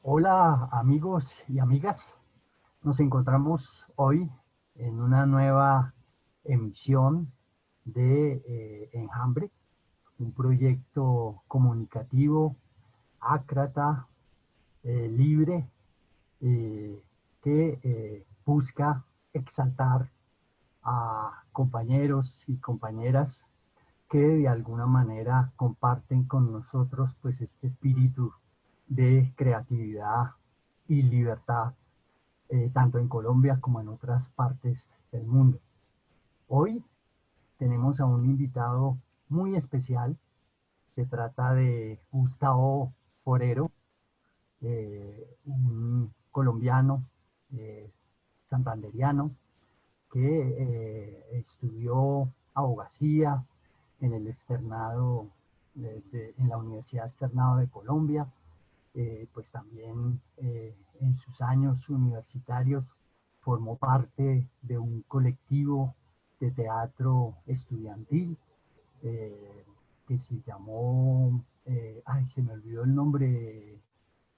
Hola amigos y amigas, nos encontramos hoy en una nueva emisión de Enjambre, un proyecto comunicativo, ácrata, libre, que busca exaltar a compañeros y compañeras que de alguna manera comparten con nosotros pues este espíritu de creatividad y libertad, tanto en Colombia como en otras partes del mundo. Hoy tenemos a un invitado muy especial. Se trata de Gustavo Forero, un colombiano eh, santanderiano que estudió abogacía en el externado, en la Universidad Externado de Colombia. Pues también en sus años universitarios formó parte de un colectivo de teatro estudiantil eh, que se llamó, ay, se me olvidó el nombre,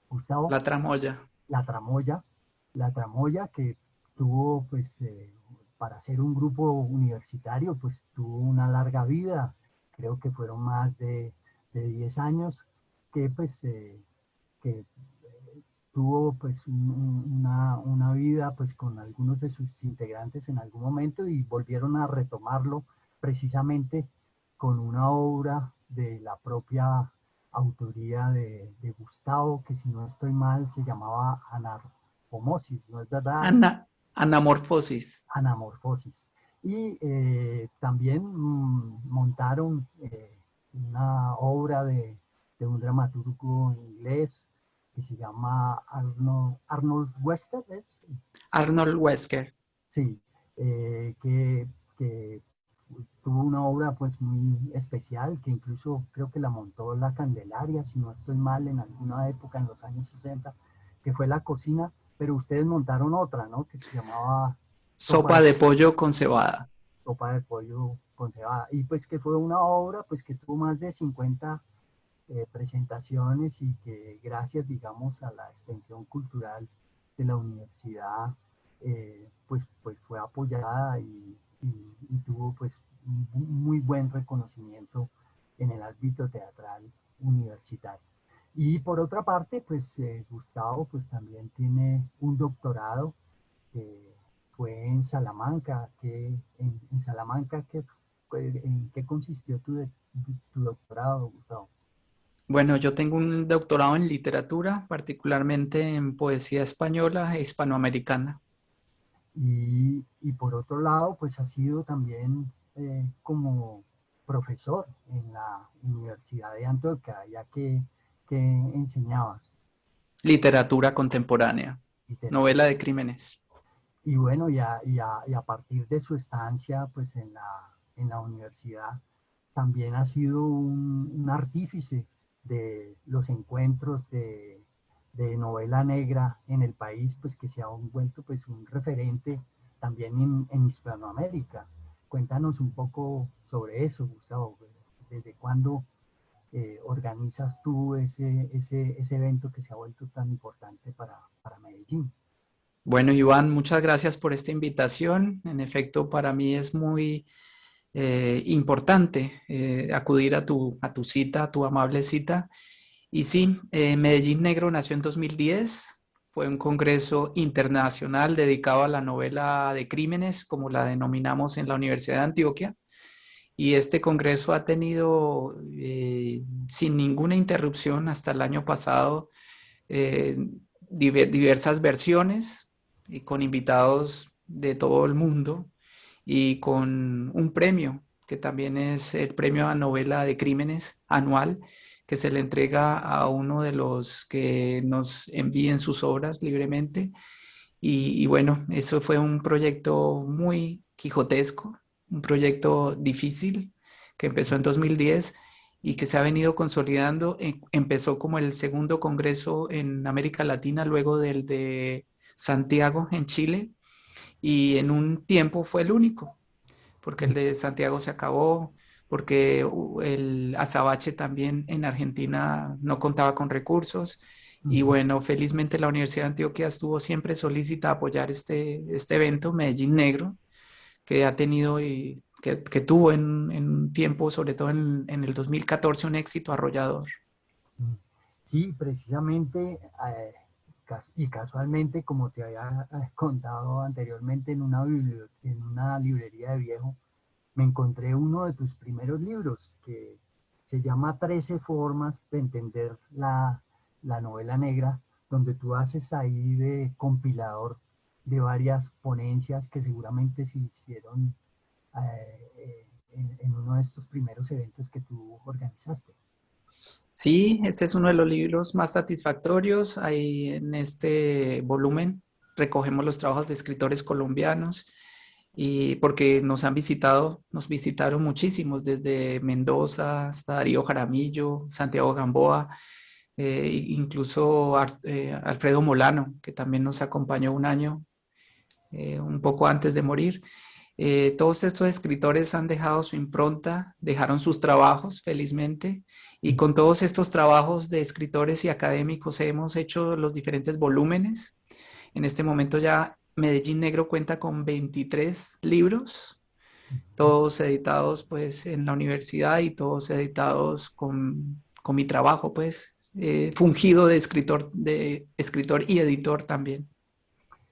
Gustavo, La tramoya. La Tramoya, La Tramoya, que tuvo, pues, para ser un grupo universitario, pues tuvo una larga vida. Creo que fueron más de 10 años, que pues que tuvo pues una vida pues con algunos de sus integrantes en algún momento y volvieron a retomarlo precisamente con una obra de la propia autoría de Gustavo, que si no estoy mal se llamaba Anarpomosis, ¿no es verdad? Anamorfosis. Anamorfosis. Y también montaron una obra de un dramaturgo inglés que se llama Arnold Webster, ¿es? Arnold Wesker. Sí, que tuvo una obra pues muy especial, que incluso creo que la montó la Candelaria, si no estoy mal, en alguna época en los años 60, que fue La Cocina, pero ustedes montaron otra, ¿no? Que se llamaba Sopa Sopa de de pollo con cebada. Sopa de Pollo con Cebada. Y pues que fue una obra pues que tuvo más de 50 presentaciones y que gracias, digamos, a la extensión cultural de la universidad, pues fue apoyada y tuvo pues un muy buen reconocimiento en el ámbito teatral universitario. Y por otra parte, pues Gustavo pues también tiene un doctorado que fue en Salamanca, en Salamanca, ¿en qué consistió tu doctorado, Gustavo? Bueno, yo tengo un doctorado en literatura, particularmente en poesía española e hispanoamericana. Y por otro lado, pues ha sido también como profesor en la Universidad de Antioquia, ya que enseñabas Literatura contemporánea. Novela literatura. de crímenes. Y bueno, y a partir de su estancia pues en la universidad, también ha sido un artífice de los encuentros de novela negra en el país, pues que se ha vuelto pues un referente también en Hispanoamérica. Cuéntanos un poco sobre eso, Gustavo. ¿Desde cuándo organizas tú ese evento que se ha vuelto tan importante para Medellín? Bueno, Iván, muchas gracias por esta invitación. En efecto, para mí es muy importante acudir a tu cita, a tu amable cita. Y sí, Medellín Negro nació en 2010. Fue un congreso internacional dedicado a la novela de crímenes, como la denominamos en la Universidad de Antioquia. Y este congreso ha tenido, sin ninguna interrupción hasta el año pasado, eh, diversas versiones y con invitados de todo el mundo y con un premio, que también es el premio a novela de crímenes anual, que se le entrega a uno de los que nos envíen sus obras libremente. Y bueno, eso fue un proyecto muy quijotesco, un proyecto difícil que empezó en 2010 y que se ha venido consolidando. Empezó como el segundo congreso en América Latina, luego del de Santiago en Chile, y en un tiempo fue el único, porque el de Santiago se acabó, porque el Azabache también en Argentina no contaba con recursos Y Ujú. bueno, felizmente la Universidad de Antioquia estuvo siempre solícita a apoyar este evento, Medellín Negro, que ha tenido y que tuvo en un tiempo, sobre todo en el 2014, un éxito arrollador. Mm. Sí, precisamente, y casualmente, como te había contado anteriormente, en una librería de viejo, me encontré uno de tus primeros libros que se llama 13 formas de entender la novela negra, donde tú haces ahí de compilador de varias ponencias que seguramente se hicieron en uno de estos primeros eventos que tú organizaste. Sí, este es uno de los libros más satisfactorios. Ahí en este volumen recogemos los trabajos de escritores colombianos y porque nos visitaron muchísimos, desde Mendoza hasta Darío Jaramillo, Santiago Gamboa, incluso Alfredo Molano, que también nos acompañó un año, un poco antes de morir. Todos estos escritores han dejado su impronta, dejaron sus trabajos, felizmente, y con todos estos trabajos de escritores y académicos hemos hecho los diferentes volúmenes. En este momento ya Medellín Negro cuenta con 23 libros, todos editados pues en la universidad y todos editados con mi trabajo pues fungido de escritor y editor también.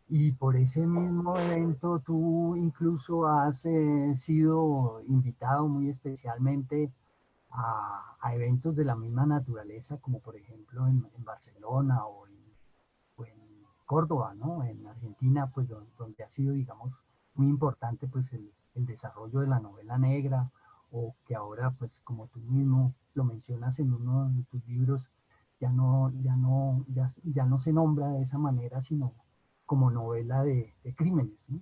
Y por ese mismo evento tú incluso has sido invitado muy especialmente a eventos de la misma naturaleza, como por ejemplo en Barcelona o en Córdoba, ¿no? En Argentina, pues donde ha sido, digamos, muy importante pues el desarrollo de la novela negra, o que ahora, pues como tú mismo lo mencionas en uno de tus libros, ya no se nombra de esa manera, sino como novela de crímenes, ¿no?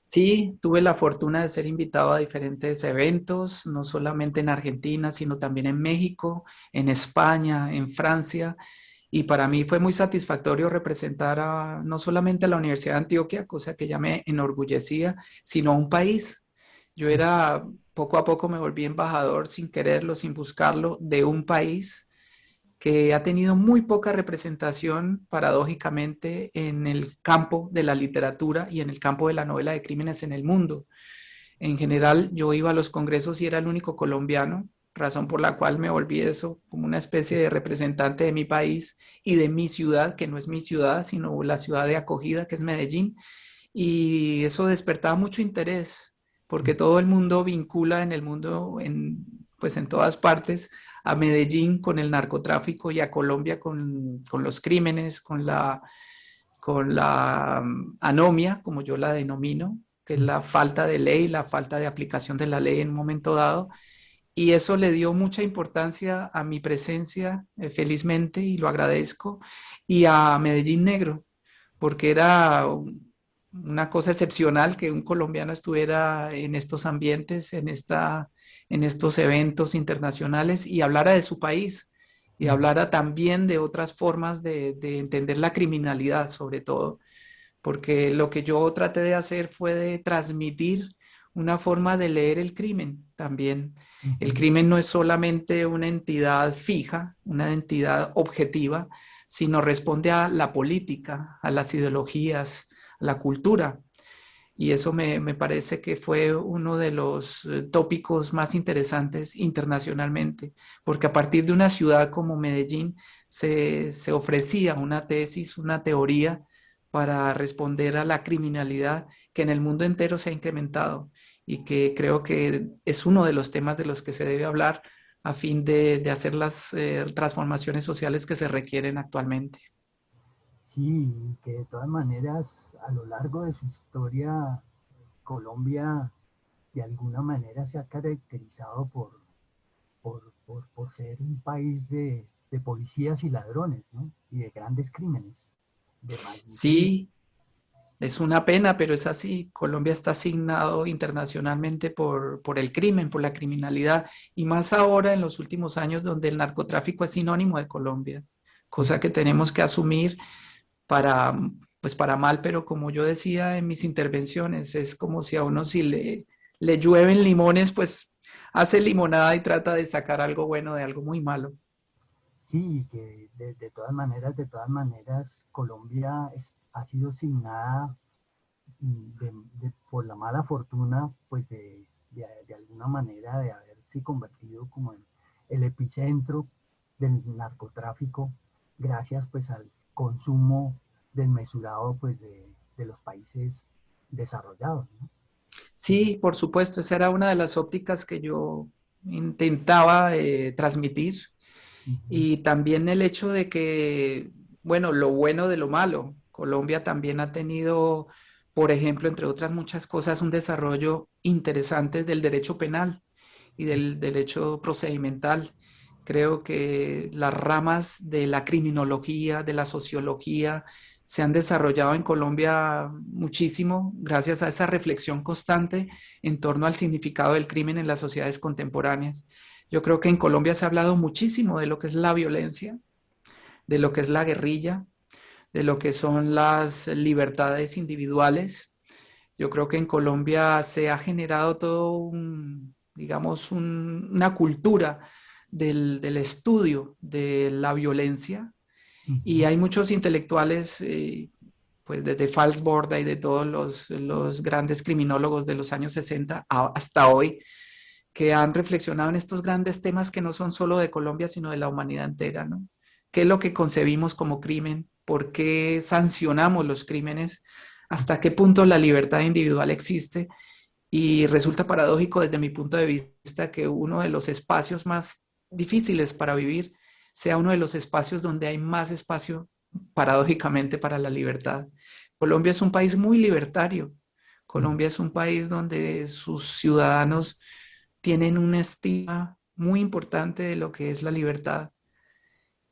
Sí, tuve la fortuna de ser invitado a diferentes eventos, no solamente en Argentina, sino también en México, en España, en Francia. Y para mí fue muy satisfactorio representar no solamente a la Universidad de Antioquia, cosa que ya me enorgullecía, sino a un país. Yo era, poco a poco me volví embajador sin quererlo, sin buscarlo, de un país que ha tenido muy poca representación, paradójicamente, en el campo de la literatura y en el campo de la novela de crímenes en el mundo. En general, yo iba a los congresos y era el único colombiano, razón por la cual me volví eso como una especie de representante de mi país y de mi ciudad, que no es mi ciudad, sino la ciudad de acogida, que es Medellín. Y eso despertaba mucho interés, porque todo el mundo vincula en el mundo, pues en todas partes, a Medellín con el narcotráfico y a Colombia con los crímenes, con la anomia, como yo la denomino, que es la falta de ley, la falta de aplicación de la ley en un momento dado. Y eso le dio mucha importancia a mi presencia, felizmente, y lo agradezco, y a Medellín Negro, porque era una cosa excepcional que un colombiano estuviera en estos ambientes, en estos eventos internacionales y hablara de su país y hablara también de otras formas de entender la criminalidad, sobre todo, porque lo que yo traté de hacer fue de transmitir una forma de leer el crimen también. El Ujú. crimen no es solamente una entidad fija, una entidad objetiva, sino responde a la política, a las ideologías, a la cultura. Y eso me parece que fue uno de los tópicos más interesantes internacionalmente, porque a partir de una ciudad como Medellín se ofrecía una tesis, una teoría para responder a la criminalidad que en el mundo entero se ha incrementado y que creo que es uno de los temas de los que se debe hablar a fin de hacer las transformaciones sociales que se requieren actualmente. Sí, que de todas maneras, a lo largo de su historia, Colombia de alguna manera se ha caracterizado por ser un país de policías y ladrones, ¿no? Y de grandes crímenes, de magnitud. Sí, es una pena, pero es así. Colombia está asignado internacionalmente por el crimen, por la criminalidad, y más ahora en los últimos años donde el narcotráfico es sinónimo de Colombia, cosa que tenemos que asumir para, pues para mal, pero como yo decía en mis intervenciones, es como si a uno si le llueven limones, pues hace limonada y trata de sacar algo bueno de algo muy malo. sí, que de todas maneras, Colombia ha sido signada por la mala fortuna, pues de alguna manera de haberse convertido como en el epicentro del narcotráfico, gracias pues al consumo desmesurado pues de los países desarrollados, ¿no? Sí, por supuesto, esa era una de las ópticas que yo intentaba transmitir. Ujú, Y también el hecho de que, bueno, lo bueno de lo malo. Colombia también ha tenido, por ejemplo, entre otras muchas cosas, un desarrollo interesante del derecho penal y del derecho procedimental. Creo que las ramas de la criminología, de la sociología, se han desarrollado en Colombia muchísimo gracias a esa reflexión constante en torno al significado del crimen en las sociedades contemporáneas. Yo creo que en Colombia se ha hablado muchísimo de lo que es la violencia, de lo que es la guerrilla, de lo que son las libertades individuales. Yo creo que en Colombia se ha generado todo digamos, una cultura del estudio de la violencia y ujú. hay muchos intelectuales, pues desde Falsborda y de todos los grandes criminólogos de los años 60 hasta hoy, que han reflexionado en estos grandes temas que no son solo de Colombia, sino de la humanidad entera, ¿no? ¿Qué es lo que concebimos como crimen? ¿Por qué sancionamos los crímenes? ¿Hasta qué punto la libertad individual existe? Y resulta paradójico desde mi punto de vista que uno de los espacios más difíciles para vivir sea uno de los espacios donde hay más espacio, paradójicamente, para la libertad. Colombia es un país muy libertario. Mm. Colombia es un país donde sus ciudadanos tienen una estima muy importante de lo que es la libertad.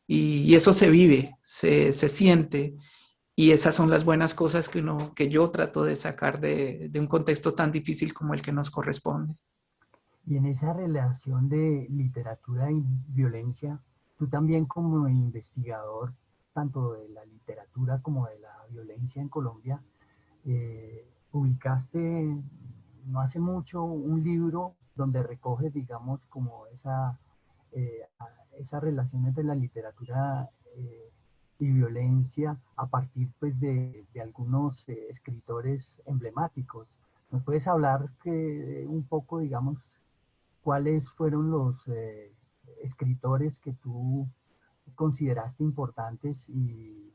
Y eso se vive, se siente. Y esas son las buenas cosas que yo trato de sacar de un contexto tan difícil como el que nos corresponde. Y en esa relación de literatura y violencia, tú también como investigador, tanto de la literatura como de la violencia en Colombia, publicaste no hace mucho un libro donde recoges, digamos, como esas relaciones de la literatura y violencia a partir pues, de algunos escritores emblemáticos. ¿Nos puedes hablar un poco, digamos, cuáles fueron los escritores que tú consideraste importantes y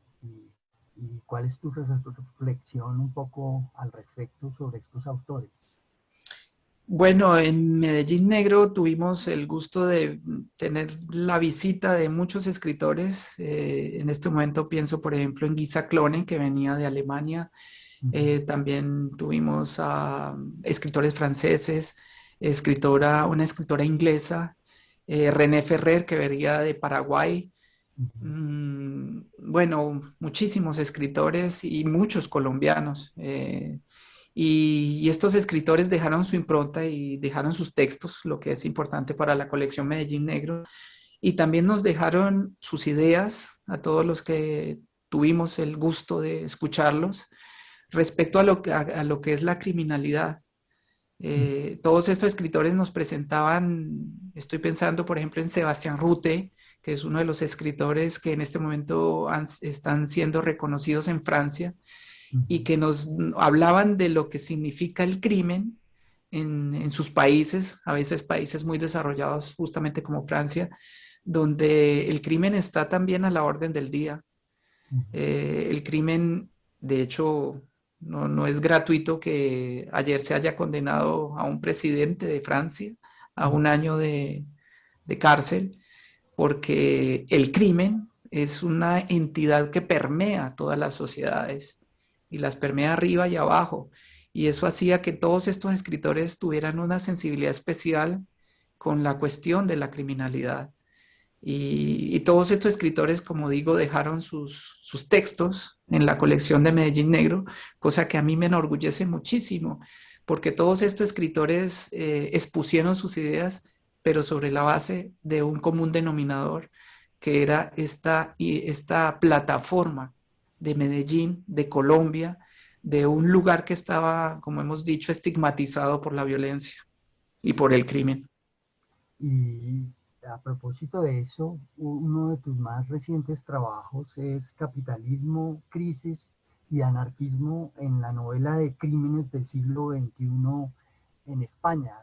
cuál es tu reflexión un poco al respecto sobre estos autores? Bueno, en Medellín Negro tuvimos el gusto de tener la visita de muchos escritores. En este momento pienso, por ejemplo, en Guisa Clonen, que venía de Alemania. Ujú, También tuvimos a escritores franceses, una escritora inglesa, René Ferrer, que venía de Paraguay. ujú. Bueno, muchísimos escritores y muchos colombianos. Y estos escritores dejaron su impronta y dejaron sus textos, lo que es importante para la colección Medellín Negro, y también nos dejaron sus ideas a todos los que tuvimos el gusto de escucharlos respecto a lo que es la criminalidad. Todos estos escritores nos presentaban, estoy pensando por ejemplo en Sebastián Rute, que es uno de los escritores que en este momento están siendo reconocidos en Francia y Ujú. que nos hablaban de lo que significa el crimen en sus países, a veces países muy desarrollados justamente como Francia, donde el crimen está también a la orden del día. Ujú. El crimen, de hecho, no es gratuito que ayer se haya condenado a un presidente de Francia a un año de cárcel, porque el crimen es una entidad que permea todas las sociedades y las permea arriba y abajo. Y eso hacía que todos estos escritores tuvieran una sensibilidad especial con la cuestión de la criminalidad. Y todos estos escritores, como digo, dejaron sus textos en la colección de Medellín Negro, cosa que a mí me enorgullece muchísimo, porque todos estos escritores expusieron sus ideas, pero sobre la base de un común denominador, que era esta plataforma de Medellín, de Colombia, de un lugar que estaba, como hemos dicho, estigmatizado por la violencia y por el crimen. Y a propósito de eso, uno de tus más recientes trabajos es Capitalismo, Crisis y Anarquismo en la novela de Crímenes del siglo XXI en España.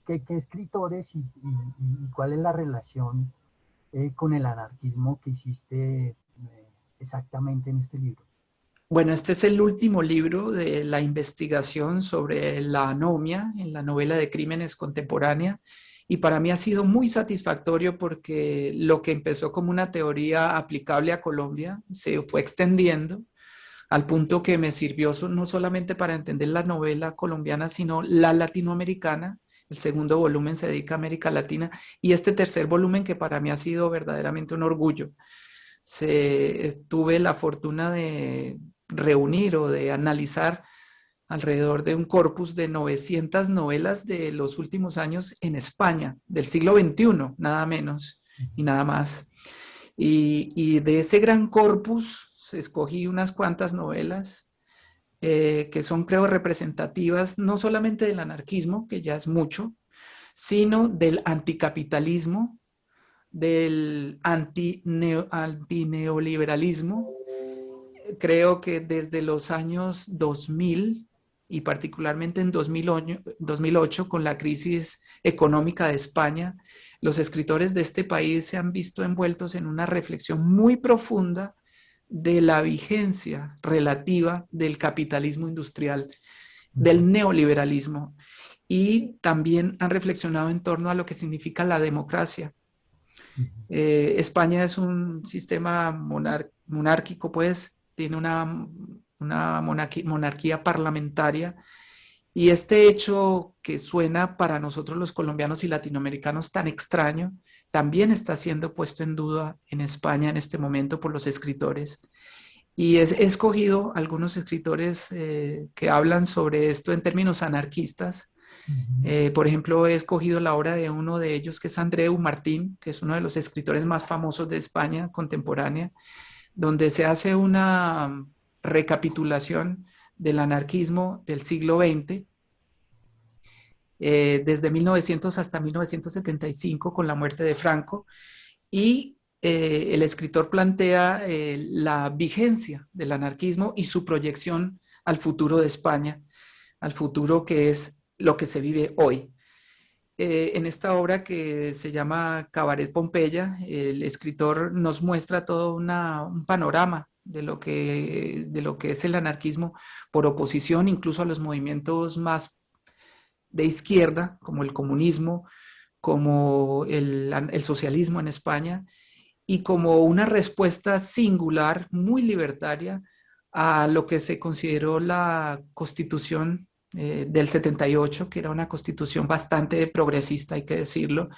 ¿Qué escritores y cuál es la relación con el anarquismo que hiciste exactamente en este libro? Bueno, este es el último libro de la investigación sobre la anomia en la novela de crímenes contemporánea y para mí ha sido muy satisfactorio porque lo que empezó como una teoría aplicable a Colombia se fue extendiendo al punto que me sirvió no solamente para entender la novela colombiana, sino la latinoamericana. El segundo volumen se dedica a América Latina y este tercer volumen que para mí ha sido verdaderamente un orgullo. Tuve la fortuna de reunir o de analizar alrededor de un corpus de 900 novelas de los últimos años en España, del siglo XXI, nada menos y nada más. Y de ese gran corpus escogí unas cuantas novelas que son, creo, representativas no solamente del anarquismo, que ya es mucho, sino del anticapitalismo, del antineoliberalismo. Creo que desde los años 2000 y particularmente en 2008 con la crisis económica de España, los escritores de este país se han visto envueltos en una reflexión muy profunda de la vigencia relativa del capitalismo industrial, del neoliberalismo, y también han reflexionado en torno a lo que significa la democracia. España es un sistema monárquico, pues, tiene una monarquía parlamentaria, y este hecho que suena para nosotros los colombianos y latinoamericanos tan extraño, también está siendo puesto en duda en España en este momento por los escritores. Y he escogido algunos escritores que hablan sobre esto en términos anarquistas. Por ejemplo, he escogido la obra de uno de ellos, que es Andreu Martín, que es uno de los escritores más famosos de España contemporánea, donde se hace una recapitulación del anarquismo del siglo XX, desde 1900 hasta 1975, con la muerte de Franco, y el escritor plantea la vigencia del anarquismo y su proyección al futuro de España, al futuro que es lo que se vive hoy. En esta obra que se llama Cabaret Pompeya, el escritor nos muestra todo un panorama de de lo que es el anarquismo por oposición incluso a los movimientos más de izquierda, como el comunismo, como el socialismo en España, y como una respuesta singular, muy libertaria, a lo que se consideró la Constitución del 78, que era una constitución bastante progresista, hay que decirlo,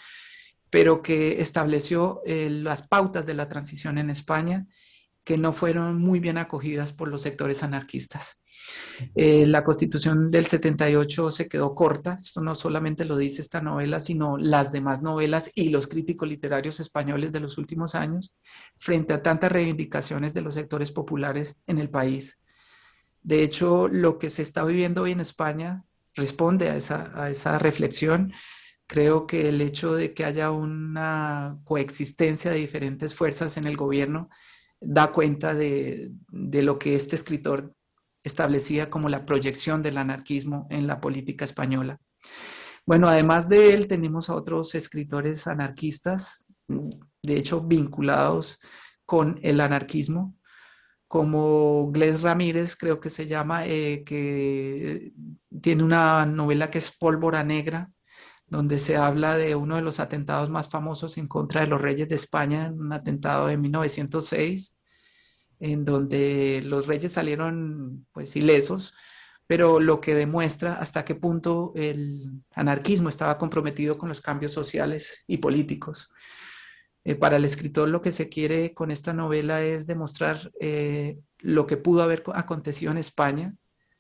pero que estableció las pautas de la transición en España, que no fueron muy bien acogidas por los sectores anarquistas. La Constitución del 78 se quedó corta, esto no solamente lo dice esta novela, sino las demás novelas y los críticos literarios españoles de los últimos años, frente a tantas reivindicaciones de los sectores populares en el país. De hecho, lo que se está viviendo hoy en España responde a esa reflexión. Creo que el hecho de que haya una coexistencia de diferentes fuerzas en el gobierno da cuenta de lo que este escritor establecía como la proyección del anarquismo en la política española. Bueno, además de él tenemos a otros escritores anarquistas, de hecho vinculados con el anarquismo, como Gles Ramírez, creo que se llama, que tiene una novela que es Pólvora Negra, donde se habla de uno de los atentados más famosos en contra de los reyes de España, un atentado de 1906, en donde los reyes salieron pues ilesos, pero lo que demuestra hasta qué punto el anarquismo estaba comprometido con los cambios sociales y políticos. Para el escritor lo que se quiere con esta novela es demostrar lo que pudo haber acontecido en España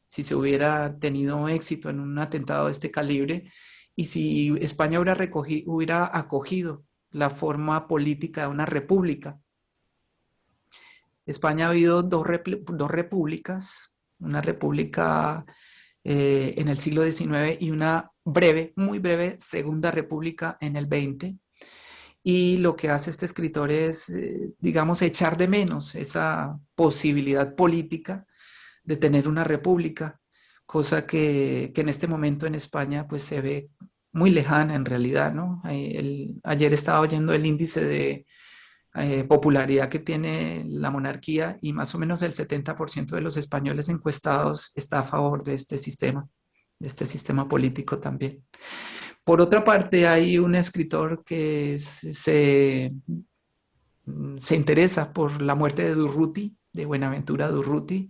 si se hubiera tenido éxito en un atentado de este calibre y si España hubiera acogido la forma política de una república. España ha habido dos repúblicas, una república en el siglo XIX y una breve, muy breve Segunda República en el XX. Y lo que hace este escritor es, digamos, echar de menos esa posibilidad política de tener una república, cosa que en este momento en España pues se ve muy lejana en realidad, ¿no? Ayer estaba oyendo el índice de popularidad que tiene la monarquía y más o menos el 70% de los españoles encuestados está a favor de este sistema político también. Por otra parte, hay un escritor que se interesa por la muerte de Durruti, de Buenaventura Durruti,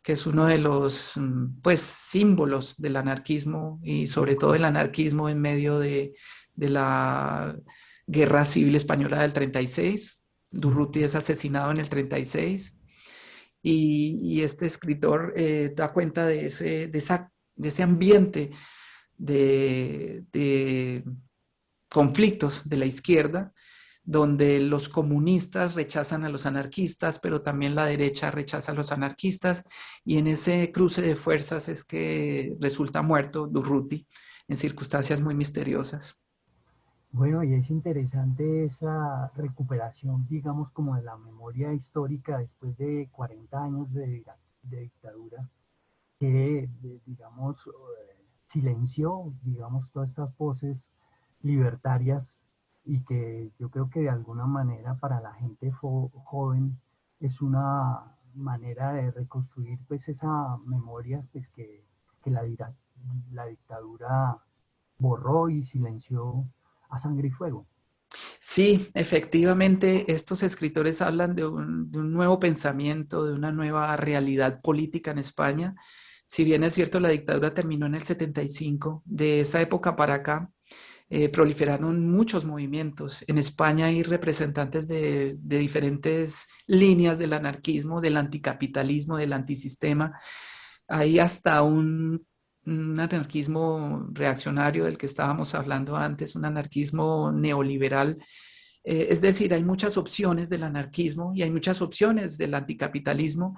que es uno de los pues, símbolos del anarquismo y sobre todo el anarquismo en medio de la Guerra Civil Española del 36. Durruti es asesinado en el 36 y este escritor da cuenta de ese ambiente de conflictos de la izquierda, donde los comunistas rechazan a los anarquistas, pero también la derecha rechaza a los anarquistas, y en ese cruce de fuerzas es que resulta muerto Durruti en circunstancias muy misteriosas. Bueno, y es interesante esa recuperación, digamos, como de la memoria histórica después de 40 años de dictadura, que, digamos, silenció, digamos, todas estas voces libertarias y que yo creo que de alguna manera para la gente joven es una manera de reconstruir pues esa memoria pues que la dictadura borró y silenció a sangre y fuego. Sí, efectivamente, estos escritores hablan de un nuevo pensamiento, de una nueva realidad política en España. Si bien es cierto, la dictadura terminó en el 75, de esa época para acá, proliferaron muchos movimientos. En España hay representantes de diferentes líneas del anarquismo, del anticapitalismo, del antisistema. Hay hasta un anarquismo reaccionario del que estábamos hablando antes, un anarquismo neoliberal. Es decir, hay muchas opciones del anarquismo y hay muchas opciones del anticapitalismo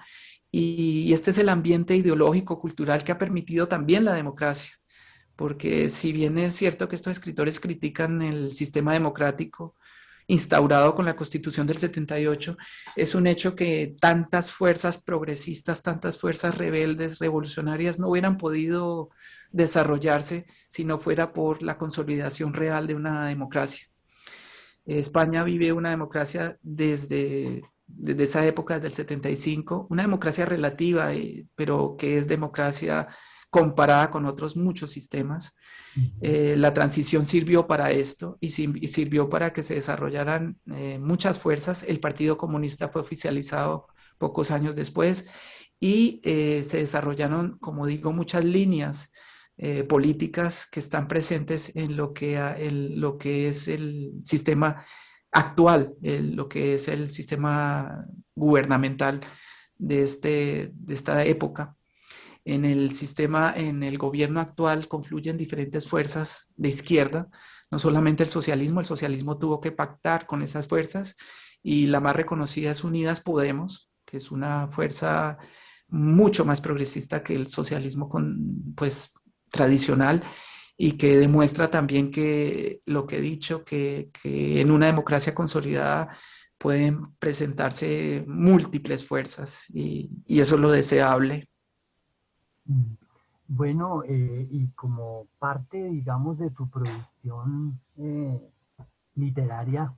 y este es el ambiente ideológico, cultural que ha permitido también la democracia. Porque si bien es cierto que estos escritores critican el sistema democrático instaurado con la Constitución del 78, es un hecho que tantas fuerzas progresistas, tantas fuerzas rebeldes, revolucionarias no hubieran podido desarrollarse si no fuera por la consolidación real de una democracia. España vive una democracia desde esa época, del 75, una democracia relativa, pero que es democracia comparada con otros muchos sistemas. Ujú. La transición sirvió para esto y sirvió para que se desarrollaran muchas fuerzas. El Partido Comunista fue oficializado pocos años después y se desarrollaron, como digo, muchas líneas políticas que están presentes en lo que es el sistema actual, lo que es el sistema gubernamental de esta época. En el sistema, en el gobierno actual confluyen diferentes fuerzas de izquierda, no solamente el socialismo tuvo que pactar con esas fuerzas y la más reconocida es Unidas Podemos, que es una fuerza mucho más progresista que el socialismo pues, tradicional y que demuestra también que lo que he dicho, que en una democracia consolidada pueden presentarse múltiples fuerzas y eso es lo deseable. Mm. Bueno, y como parte, digamos, de tu producción literaria,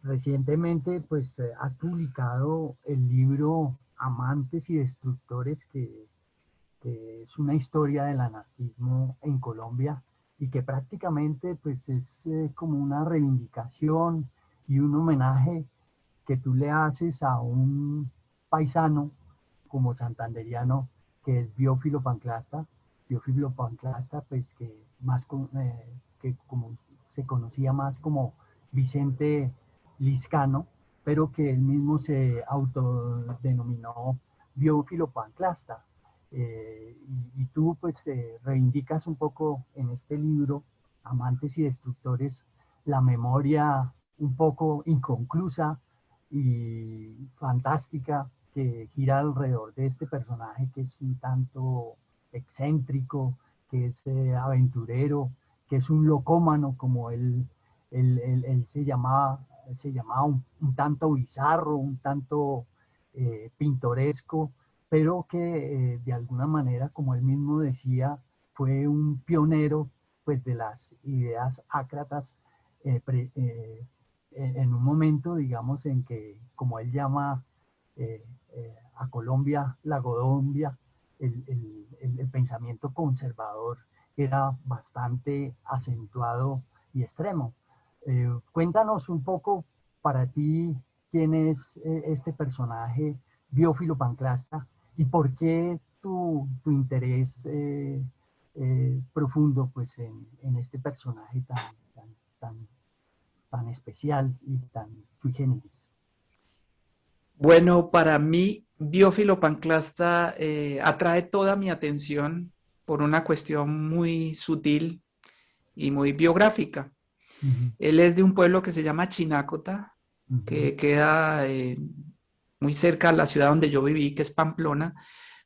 recientemente pues has publicado el libro Amantes y Destructores, que es una historia del anarquismo en Colombia y que prácticamente pues es como una reivindicación y un homenaje que tú le haces a un paisano como santanderiano que es Biófilo Panclasta, pues que como se conocía más como Vicente Liscano, pero que él mismo se autodenominó Biófilo Panclasta. Y tú pues reivindicas un poco en este libro, Amantes y Destructores, la memoria un poco inconclusa y fantástica que gira alrededor de este personaje que es un tanto excéntrico, que es aventurero, que es un locómano, como él se llamaba un tanto bizarro, un tanto pintoresco, pero que de alguna manera, como él mismo decía, fue un pionero pues, de las ideas ácratas en un momento, digamos, en que, como él llama a Colombia, la Godombia, el pensamiento conservador era bastante acentuado y extremo. Cuéntanos un poco para ti quién es este personaje Biófilo Panclasta y por qué tu interés profundo pues, en este personaje tan, tan especial y tan sui generis. Bueno, para mí, Biófilo Panclasta atrae toda mi atención por una cuestión muy sutil y muy biográfica. Uh -huh, Él es de un pueblo que se llama Chinácota, uh -huh, que queda muy cerca de la ciudad donde yo viví, que es Pamplona,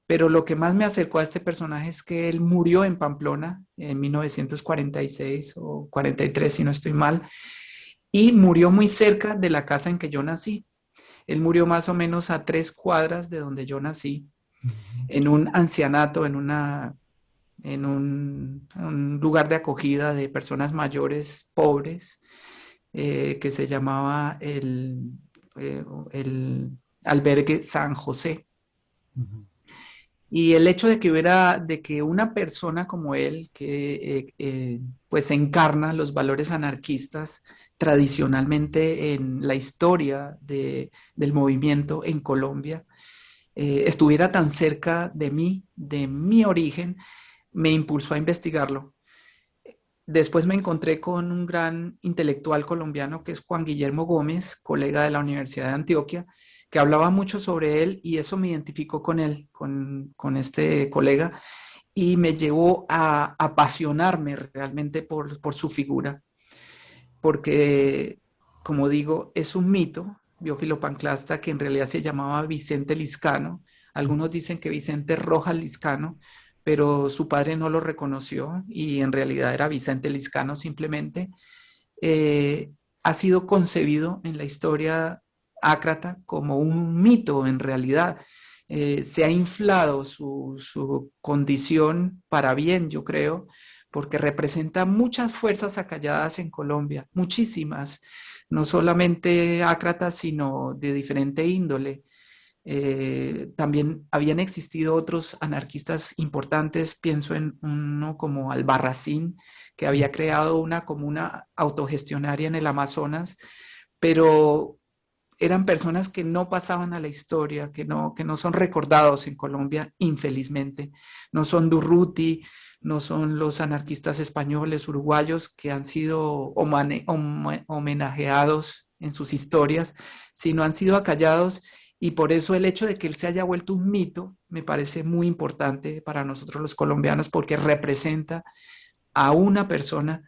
pero lo que más me acercó a este personaje es que él murió en Pamplona en 1946 o 43, si no estoy mal, y murió muy cerca de la casa en que yo nací. Él murió más o menos a 3 cuadras de donde yo nací, uh -huh, en un ancianato, un lugar de acogida de personas mayores, pobres, que se llamaba el Albergue San José. uh -huh. Y el hecho de que una persona como él, que pues encarna los valores anarquistas tradicionalmente en la historia del movimiento en Colombia, estuviera tan cerca de mí, de mi origen, me impulsó a investigarlo. Después me encontré con un gran intelectual colombiano que es Juan Guillermo Gómez, colega de la Universidad de Antioquia, que hablaba mucho sobre él y eso me identificó con él, con este colega, y me llevó a apasionarme realmente por su figura, porque, como digo, es un mito, Biófilo Panclasta, que en realidad se llamaba Vicente Liscano. Algunos dicen que Vicente Rojas Liscano, pero su padre no lo reconoció y en realidad era Vicente Liscano simplemente. Eh, ha sido concebido en la historia ácrata como un mito en realidad. Se ha inflado su condición para bien, yo creo, porque representa muchas fuerzas acalladas en Colombia, muchísimas, no solamente ácratas, sino de diferente índole. También habían existido otros anarquistas importantes, pienso en uno como Albarracín, que había creado una comuna autogestionaria en el Amazonas, pero eran personas que no pasaban a la historia, que no son recordados en Colombia, infelizmente. No son Durruti, no son los anarquistas españoles, uruguayos, que han sido homenajeados en sus historias, sino han sido acallados y por eso el hecho de que él se haya vuelto un mito me parece muy importante para nosotros los colombianos porque representa a una persona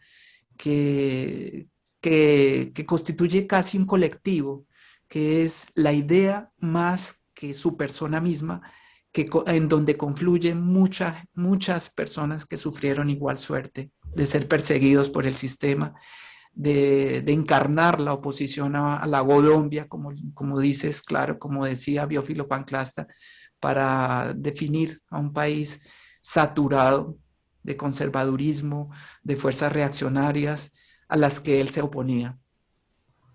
que, que constituye casi un colectivo, que es la idea más que su persona misma, en donde confluyen muchas personas que sufrieron igual suerte de ser perseguidos por el sistema, de encarnar la oposición a la Godombia, como dices, claro, como decía Biófilo Panclasta, para definir a un país saturado de conservadurismo, de fuerzas reaccionarias a las que él se oponía.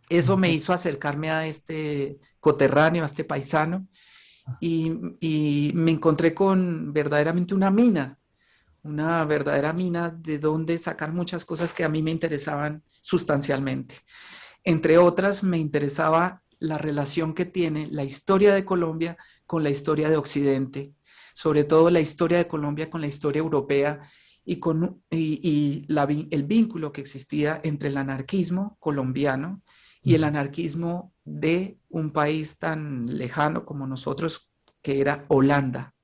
Eso me hizo acercarme a este coterráneo, a este paisano, y me encontré con verdaderamente una verdadera mina de donde sacar muchas cosas que a mí me interesaban sustancialmente. Entre otras, me interesaba la relación que tiene la historia de Colombia con la historia de Occidente, sobre todo la historia de Colombia con la historia europea el vínculo que existía entre el anarquismo colombiano y el anarquismo de un país tan lejano como nosotros, que era Holanda.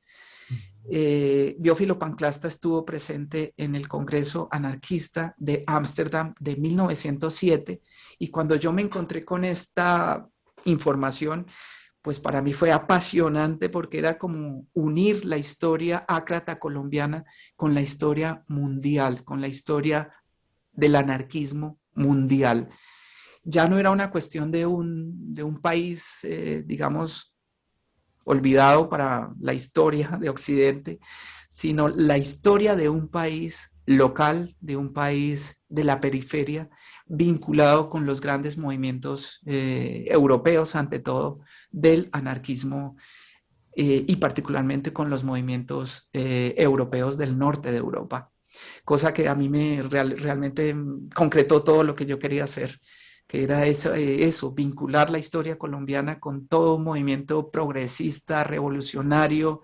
Biófilo Panclasta estuvo presente en el Congreso Anarquista de Ámsterdam de 1907 y cuando yo me encontré con esta información, pues para mí fue apasionante porque era como unir la historia ácrata colombiana con la historia mundial, con la historia del anarquismo mundial. Ya no era una cuestión de un país, digamos, olvidado para la historia de Occidente, sino la historia de un país local, de un país de la periferia, vinculado con los grandes movimientos europeos, ante todo, del anarquismo y particularmente con los movimientos europeos del norte de Europa, cosa que a mí realmente concretó todo lo que yo quería hacer, que era eso, vincular la historia colombiana con todo un movimiento progresista, revolucionario,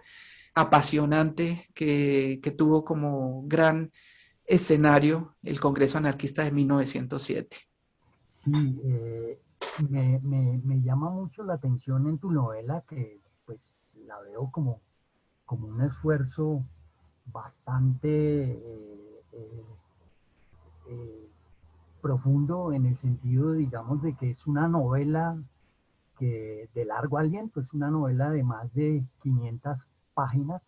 apasionante, que tuvo como gran escenario el Congreso Anarquista de 1907. Sí, me llama mucho la atención en tu novela que pues la veo como un esfuerzo bastante eh, profundo en el sentido, digamos, de que es una novela que de largo aliento, es una novela de más de 500 páginas,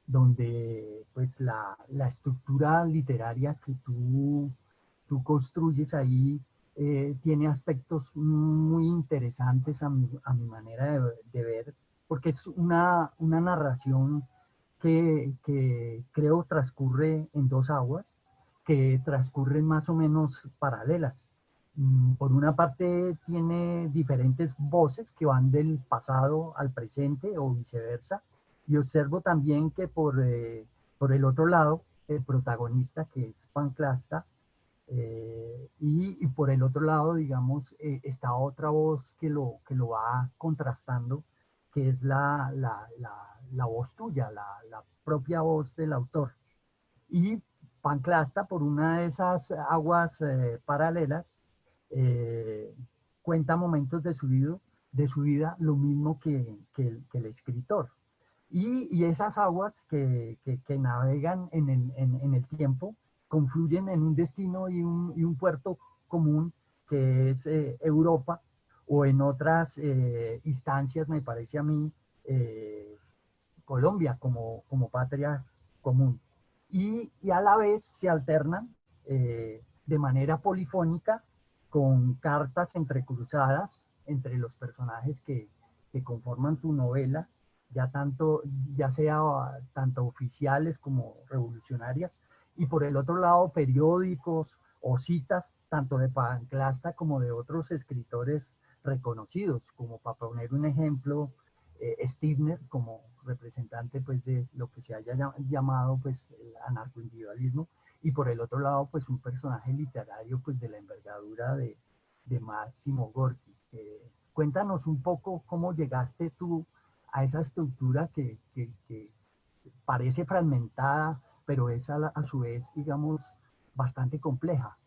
donde pues la estructura literaria que tú construyes ahí tiene aspectos muy interesantes a mi manera de ver, porque es una narración que creo transcurre en dos aguas, que transcurren más o menos paralelas. Por una parte tiene diferentes voces que van del pasado al presente o viceversa, y observo también que por el otro lado, el protagonista que es Panclasta, y por el otro lado, digamos, está otra voz que lo va contrastando, que es la voz tuya, la propia voz del autor. Y Panclasta, por una de esas aguas paralelas, eh, cuenta momentos de su vida lo mismo que el escritor. Y esas aguas que navegan en el tiempo confluyen en un destino y un puerto común que es Europa, o en otras instancias, me parece a mí, Colombia como patria común. Y a la vez se alternan de manera polifónica con cartas entrecruzadas entre los personajes que conforman tu novela, ya sea tanto oficiales como revolucionarias, y por el otro lado periódicos o citas tanto de Panclasta como de otros escritores reconocidos, como para poner un ejemplo, Stirner como representante pues de lo que se haya llamado pues el anarcoindividualismo, y por el otro lado pues un personaje literario pues de la envergadura de Máximo Gorki. Cuéntanos un poco cómo llegaste tú a esa estructura que parece fragmentada, pero es a su vez, digamos, bastante compleja.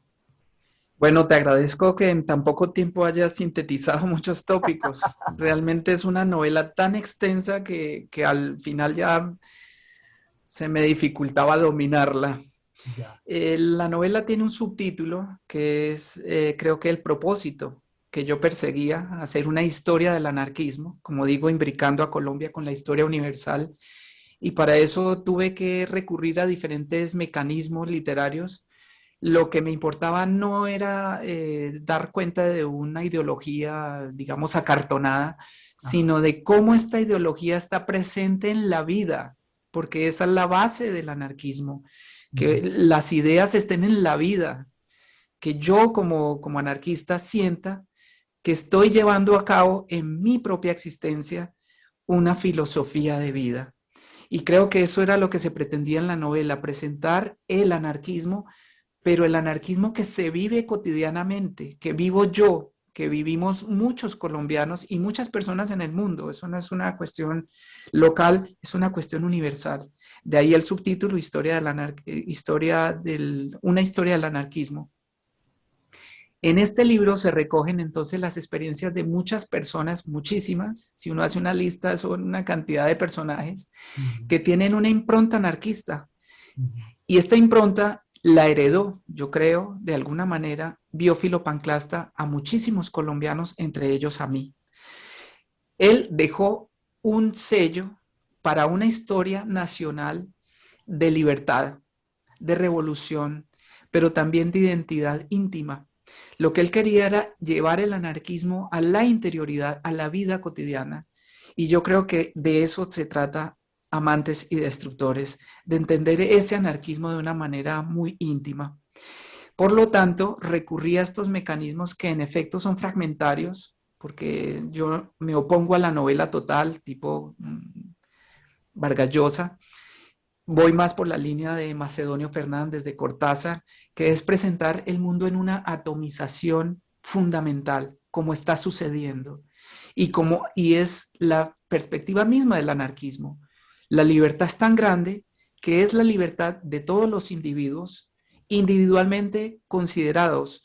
Bueno, te agradezco que en tan poco tiempo hayas sintetizado muchos tópicos. Realmente es una novela tan extensa que al final ya se me dificultaba dominarla. Ya. La novela tiene un subtítulo que es, creo que el propósito que yo perseguía, hacer una historia del anarquismo, como digo, imbricando a Colombia con la historia universal. Y para eso tuve que recurrir a diferentes mecanismos literarios. Lo que me importaba no era dar cuenta de una ideología, digamos, acartonada, Ajá. sino de cómo esta ideología está presente en la vida, porque esa es la base del anarquismo, que Ujú. las ideas estén en la vida, que yo como anarquista sienta que estoy llevando a cabo en mi propia existencia una filosofía de vida. Y creo que eso era lo que se pretendía en la novela, presentar el anarquismo, pero el anarquismo que se vive cotidianamente, que vivo yo, que vivimos muchos colombianos y muchas personas en el mundo. Eso no es una cuestión local, es una cuestión universal. De ahí el subtítulo, una historia del anarquismo. En este libro se recogen entonces las experiencias de muchas personas, muchísimas. Si uno hace una lista, son una cantidad de personajes Ujú. que tienen una impronta anarquista. Ujú. Y esta impronta la heredó, yo creo, de alguna manera, Biófilo Panclasta a muchísimos colombianos, entre ellos a mí. Él dejó un sello para una historia nacional de libertad, de revolución, pero también de identidad íntima. Lo que él quería era llevar el anarquismo a la interioridad, a la vida cotidiana. Y yo creo que de eso se trata Amantes y Destructores, de entender ese anarquismo de una manera muy íntima. Por lo tanto, recurrí a estos mecanismos que en efecto son fragmentarios, porque yo me opongo a la novela total, tipo Vargas Llosa. Voy más por la línea de Macedonio Fernández, de Cortázar, que es presentar el mundo en una atomización fundamental, como está sucediendo, y es la perspectiva misma del anarquismo. La libertad es tan grande que es la libertad de todos los individuos, individualmente considerados.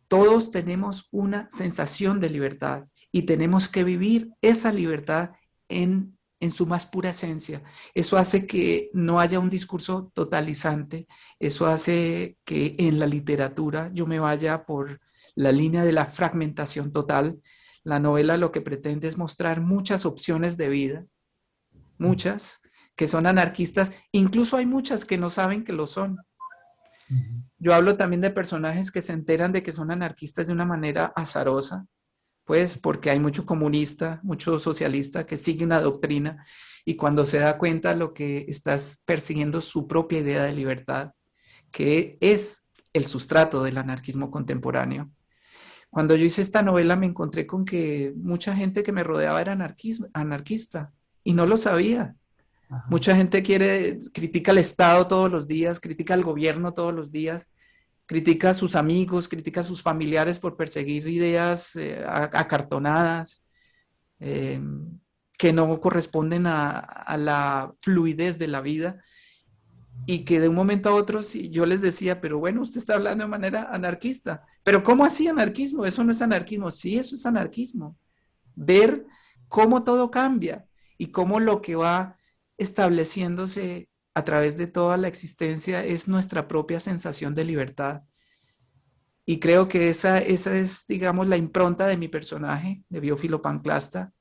Todos tenemos una sensación de libertad y tenemos que vivir esa libertad en su más pura esencia. Eso hace que no haya un discurso totalizante, eso hace que en la literatura yo me vaya por la línea de la fragmentación total. La novela lo que pretende es mostrar muchas opciones de vida, muchas que son anarquistas, incluso hay muchas que no saben que lo son. Yo hablo también de personajes que se enteran de que son anarquistas de una manera azarosa, pues porque hay mucho comunista, mucho socialista que sigue una doctrina y cuando se da cuenta lo que estás persiguiendo su propia idea de libertad, que es el sustrato del anarquismo contemporáneo. Cuando yo hice esta novela me encontré con que mucha gente que me rodeaba era anarquista y no lo sabía. Ajá. Mucha gente critica al Estado todos los días, critica al gobierno todos los días, critica a sus amigos, critica a sus familiares por perseguir ideas acartonadas, eh, que no corresponden a la fluidez de la vida y que de un momento a otro yo les decía, pero bueno, usted está hablando de manera anarquista, pero ¿cómo así anarquismo? Eso no es anarquismo. Sí, eso es anarquismo. Ver cómo todo cambia y cómo lo que va estableciéndose a través de toda la existencia es nuestra propia sensación de libertad. Y creo que esa es, digamos, la impronta de mi personaje, de Biófilo Panclasta,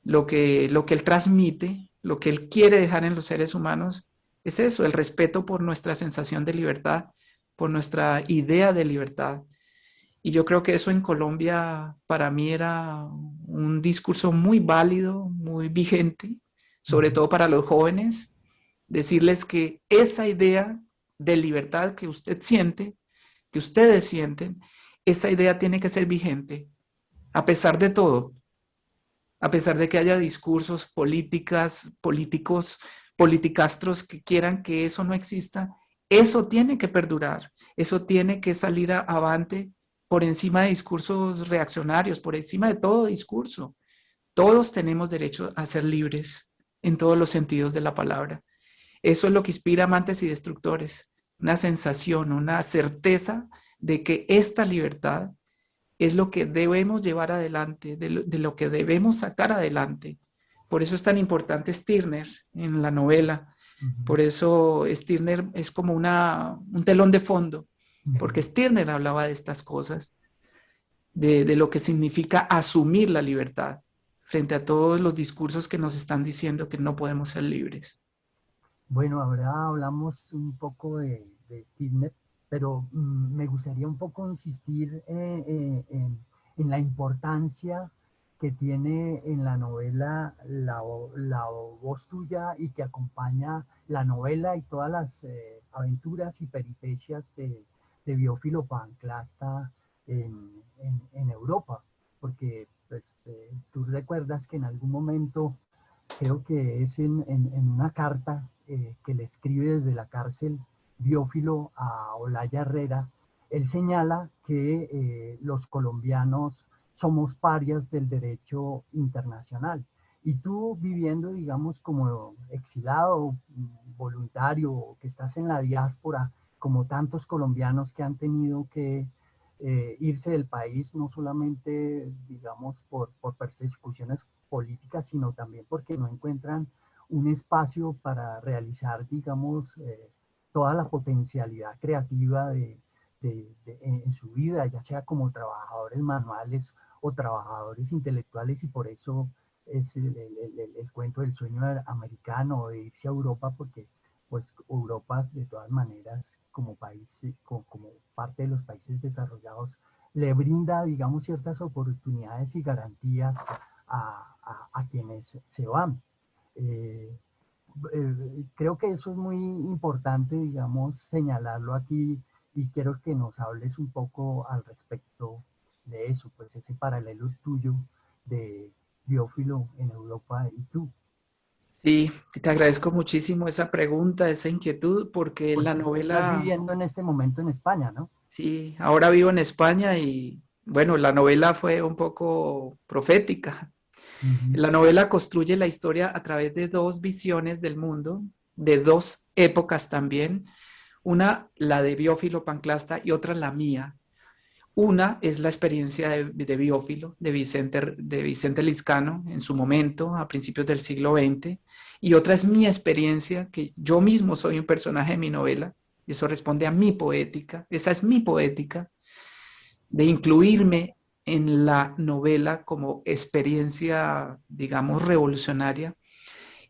lo que él transmite, lo que él quiere dejar en los seres humanos, es eso, el respeto por nuestra sensación de libertad, por nuestra idea de libertad. Y yo creo que eso en Colombia para mí era un discurso muy válido, muy vigente, sobre todo para los jóvenes, decirles que esa idea de libertad que usted siente, que ustedes sienten, esa idea tiene que ser vigente, a pesar de todo, a pesar de que haya discursos políticos, politicastros que quieran que eso no exista, eso tiene que perdurar, eso tiene que salir avante por encima de discursos reaccionarios, por encima de todo discurso. Todos tenemos derecho a ser libres en todos los sentidos de la palabra. Eso es lo que inspira Amantes y Destructores, una sensación, una certeza de que esta libertad es lo que debemos llevar adelante, de lo que debemos sacar adelante. Por eso es tan importante Stirner en la novela. Ujú. Por eso Stirner es como un telón de fondo, porque Ujú. Stirner hablaba de estas cosas, de lo que significa asumir la libertad frente a todos los discursos que nos están diciendo que no podemos ser libres. Bueno, ahora hablamos un poco de Stirner, pero me gustaría un poco insistir en la importancia que tiene en la novela la voz tuya y que acompaña la novela y todas las aventuras y peripecias de Biófilo Panclasta en Europa, porque pues, tú recuerdas que en algún momento creo que es en una carta que le escribe desde la cárcel Biófilo a Olaya Herrera, él señala que los colombianos somos parias del derecho internacional. Y tú viviendo, digamos, como exilado, voluntario, que estás en la diáspora, como tantos colombianos que han tenido que irse del país, no solamente, digamos, por persecuciones políticas, sino también porque no encuentran un espacio para realizar, digamos, toda la potencialidad creativa en su vida, ya sea como trabajadores manuales o trabajadores intelectuales, y por eso es el cuento del sueño americano de irse a Europa, porque pues Europa de todas maneras como país, como parte de los países desarrollados, le brinda, digamos, ciertas oportunidades y garantías a quienes se van. Eh, Creo que eso es muy importante, digamos, señalarlo aquí, y quiero que nos hables un poco al respecto de eso, pues ese paralelo tuyo de Biófilo en Europa y tú. Sí, te agradezco muchísimo esa pregunta, esa inquietud, porque la Porque tú estás novela, viviendo en este momento en España, ¿no? sí, ahora vivo en España y bueno, la novela fue un poco profética. Ujú, La novela construye la historia a través de dos visiones del mundo, de dos épocas también, una la de Biófilo Panclasta y otra la mía. Una es la experiencia de Biófilo, de Vicente Lizcano, en su momento, a principios del siglo XX, y otra es mi experiencia, que yo mismo soy un personaje de mi novela, y eso responde a mi poética, esa es mi poética, de incluirme en la novela como experiencia, digamos, revolucionaria.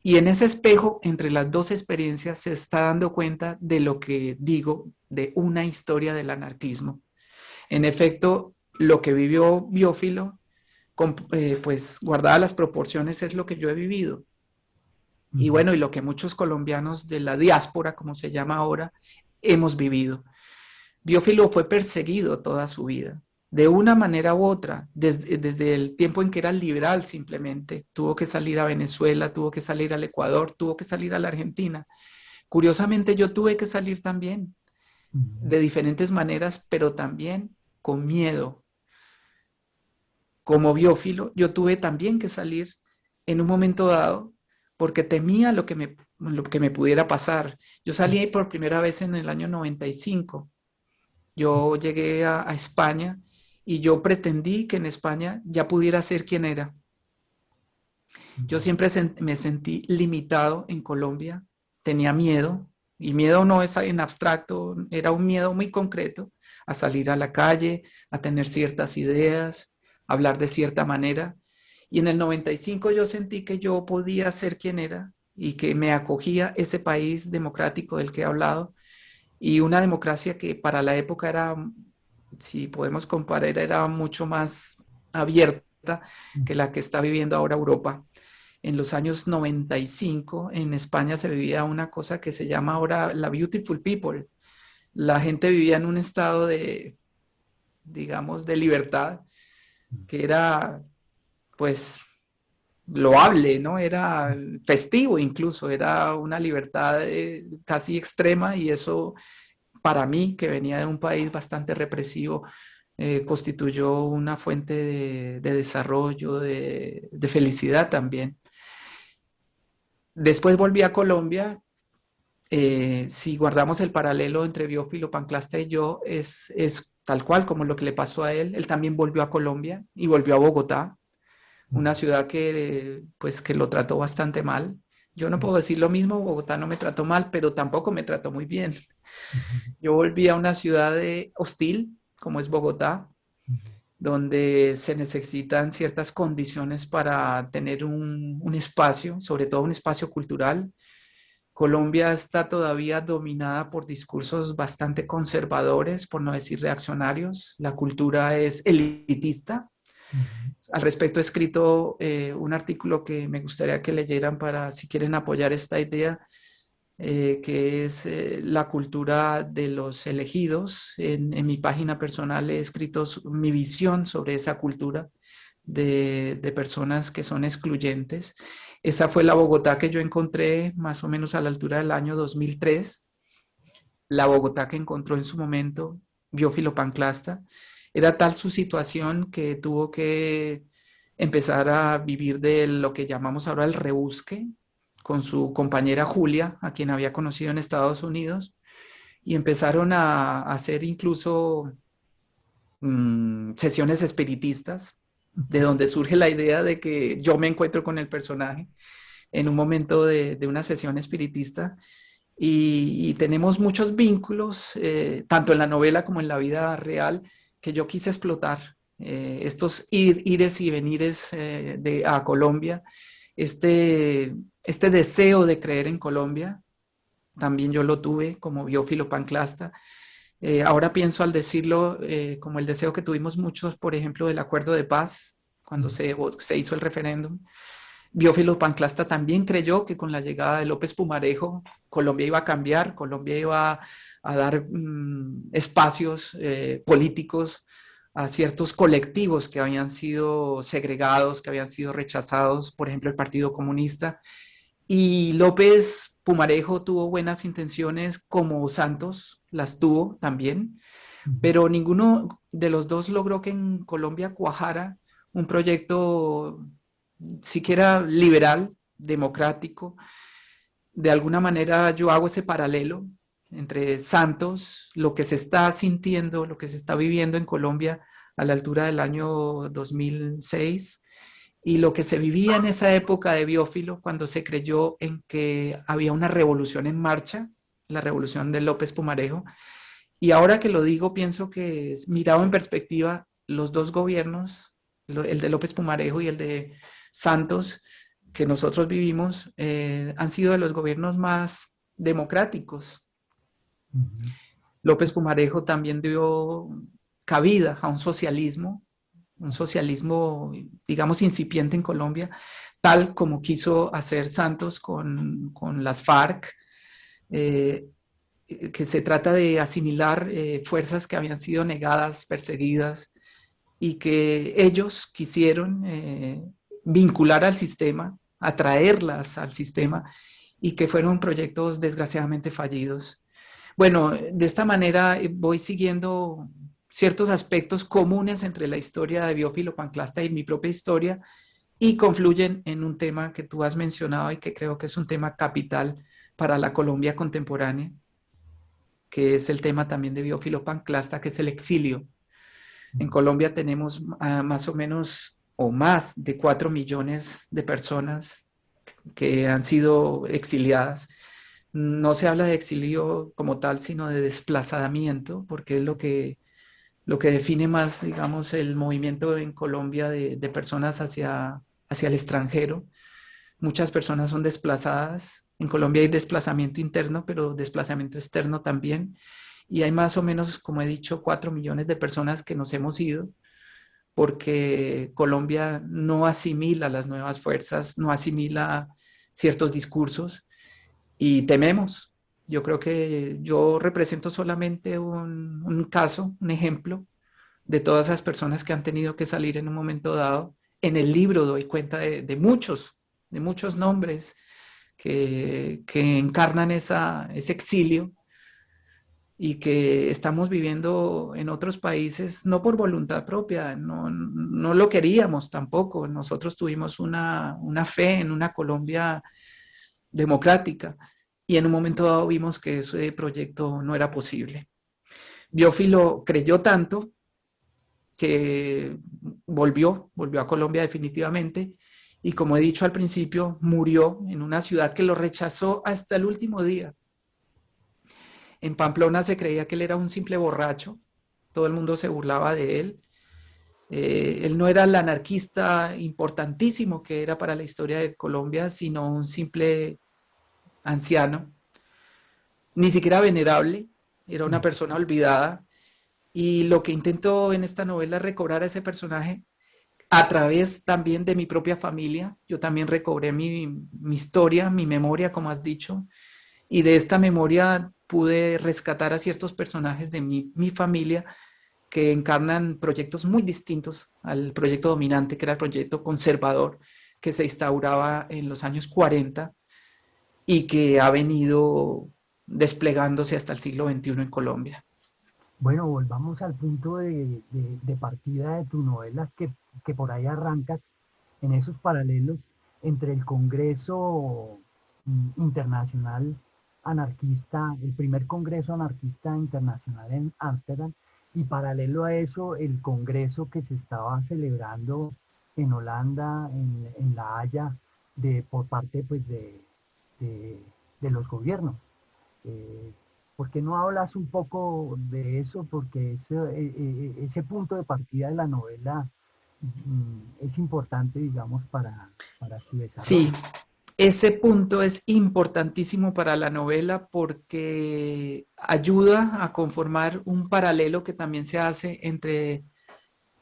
Y en ese espejo, entre las dos experiencias, se está dando cuenta de lo que digo, de una historia del anarquismo. En efecto, lo que vivió Biófilo, pues guardadas las proporciones, es lo que yo he vivido. Y ujú, bueno, y lo que muchos colombianos de la diáspora, como se llama ahora, hemos vivido. Biófilo fue perseguido toda su vida, de una manera u otra, desde el tiempo en que era liberal simplemente. Tuvo que salir a Venezuela, tuvo que salir al Ecuador, tuvo que salir a la Argentina. Curiosamente, yo tuve que salir también, ujú, de diferentes maneras, pero también con miedo. Como biófilo, yo tuve también que salir en un momento dado porque temía lo que me pudiera pasar. Yo salí por primera vez en el año 95. Yo llegué a España y yo pretendí que en España ya pudiera ser quien era. Yo ujú, siempre me sentí limitado en Colombia, tenía miedo, y miedo no es en abstracto, era un miedo muy concreto a salir a la calle, a tener ciertas ideas, a hablar de cierta manera. Y en el 95 yo sentí que yo podía ser quien era y que me acogía ese país democrático del que he hablado, y una democracia que para la época era, si podemos comparar, era mucho más abierta que ujú. la que está viviendo ahora Europa. En los años 95 en España se vivía una cosa que se llama ahora la beautiful people. La gente vivía en un estado de, digamos, de libertad que era, pues, loable, ¿no? Era festivo incluso, era una libertad casi extrema, y eso para mí, que venía de un país bastante represivo, constituyó una fuente de desarrollo, de felicidad también. Después volví a Colombia. Si guardamos el paralelo entre Biófilo Panclasta y yo, es tal cual como lo que le pasó a él. Él también volvió a Colombia y volvió a Bogotá, una ciudad que, pues, que lo trató bastante mal. Yo no puedo decir lo mismo, Bogotá no me trató mal, pero tampoco me trató muy bien. Yo volví a una ciudad hostil, como es Bogotá, donde se necesitan ciertas condiciones para tener un espacio, sobre todo un espacio cultural. Colombia está todavía dominada por discursos bastante conservadores, por no decir reaccionarios. La cultura es elitista. Al respecto he escrito un artículo que me gustaría que leyeran para, si quieren apoyar esta idea, que es la cultura de los elegidos. En mi página personal he escrito mi visión sobre esa cultura de personas que son excluyentes. Esa fue la Bogotá que yo encontré más o menos a la altura del año 2003, la Bogotá que encontró en su momento Biófilo Panclasta. Era tal su situación que tuvo que empezar a vivir de lo que llamamos ahora el rebusque con su compañera Julia, a quien había conocido en Estados Unidos, y empezaron a hacer incluso sesiones espiritistas, de donde surge la idea de que yo me encuentro con el personaje en un momento de una sesión espiritista, y tenemos muchos vínculos, tanto en la novela como en la vida real, que yo quise explotar. estos ires y venires a Colombia, este deseo de creer en Colombia, también yo lo tuve como biófilo panclasta. Ahora pienso al decirlo como el deseo que tuvimos muchos, por ejemplo, del acuerdo de paz, cuando se hizo el referéndum. Biófilo Panclasta también creyó que con la llegada de López Pumarejo, Colombia iba a cambiar, Colombia iba a dar espacios políticos a ciertos colectivos que habían sido segregados, que habían sido rechazados, por ejemplo, el Partido Comunista. Y López Pumarejo tuvo buenas intenciones como Santos, las tuvo también, pero ninguno de los dos logró que en Colombia cuajara un proyecto siquiera liberal, democrático. De alguna manera yo hago ese paralelo entre Santos, lo que se está sintiendo, lo que se está viviendo en Colombia a la altura del año 2006 y lo que se vivía en esa época de Biófilo cuando se creyó en que había una revolución en marcha, la revolución de López Pumarejo. Y ahora que lo digo, pienso que mirado en perspectiva, los dos gobiernos, el de López Pumarejo y el de Santos, que nosotros vivimos, han sido de los gobiernos más democráticos. López Pumarejo también dio cabida a un socialismo, digamos, incipiente en Colombia, tal como quiso hacer Santos con las FARC, que se trata de asimilar fuerzas que habían sido negadas, perseguidas, y que ellos quisieron vincular al sistema, atraerlas al sistema, y que fueron proyectos desgraciadamente fallidos. Bueno, de esta manera voy siguiendo ciertos aspectos comunes entre la historia de Biófilo Panclasta y mi propia historia y confluyen en un tema que tú has mencionado y que creo que es un tema capital para la Colombia contemporánea, que es el tema también de Biófilo Panclasta, que es el exilio. En Colombia tenemos más o menos o más de 4 millones de personas que han sido exiliadas. No se habla de exilio como tal, sino de desplazamiento, porque es lo que define más, digamos, el movimiento en Colombia de personas hacia el extranjero. Muchas personas son desplazadas. En Colombia hay desplazamiento interno, pero desplazamiento externo también. Y hay más o menos, como he dicho, 4 millones de personas que nos hemos ido porque Colombia no asimila las nuevas fuerzas, no asimila ciertos discursos y tememos. Yo creo que yo represento solamente un caso, un ejemplo de todas esas personas que han tenido que salir en un momento dado. En el libro doy cuenta de muchos nombres que encarnan ese exilio y que estamos viviendo en otros países, no por voluntad propia, no lo queríamos tampoco. Nosotros tuvimos una fe en una Colombia democrática y en un momento dado vimos que ese proyecto no era posible. Biófilo creyó tanto que volvió a Colombia definitivamente y como he dicho al principio, murió en una ciudad que lo rechazó hasta el último día. En Pamplona se creía que él era un simple borracho, todo el mundo se burlaba de él. Él no era el anarquista importantísimo que era para la historia de Colombia, sino un simple anciano, ni siquiera venerable, era una persona olvidada. Y lo que intento en esta novela es recobrar a ese personaje a través también de mi propia familia. Yo también recobré mi historia, mi memoria, como has dicho, y de esta memoria pude rescatar a ciertos personajes de mi familia que encarnan proyectos muy distintos al proyecto dominante, que era el proyecto conservador que se instauraba en los años 40 y que ha venido desplegándose hasta el siglo XXI en Colombia. Bueno, volvamos al punto de partida de tu novela, que por ahí arrancas en esos paralelos entre el Congreso Internacional Anarquista, el primer Congreso Anarquista Internacional en Ámsterdam, y paralelo a eso el Congreso que se estaba celebrando en Holanda, en La Haya, por parte pues, de los gobiernos. Eh, ¿Por qué no hablas un poco de eso? Porque ese punto de partida de la novela es importante, digamos, para su Sí, desarrollo. ese punto es importantísimo para la novela porque ayuda a conformar un paralelo que también se hace entre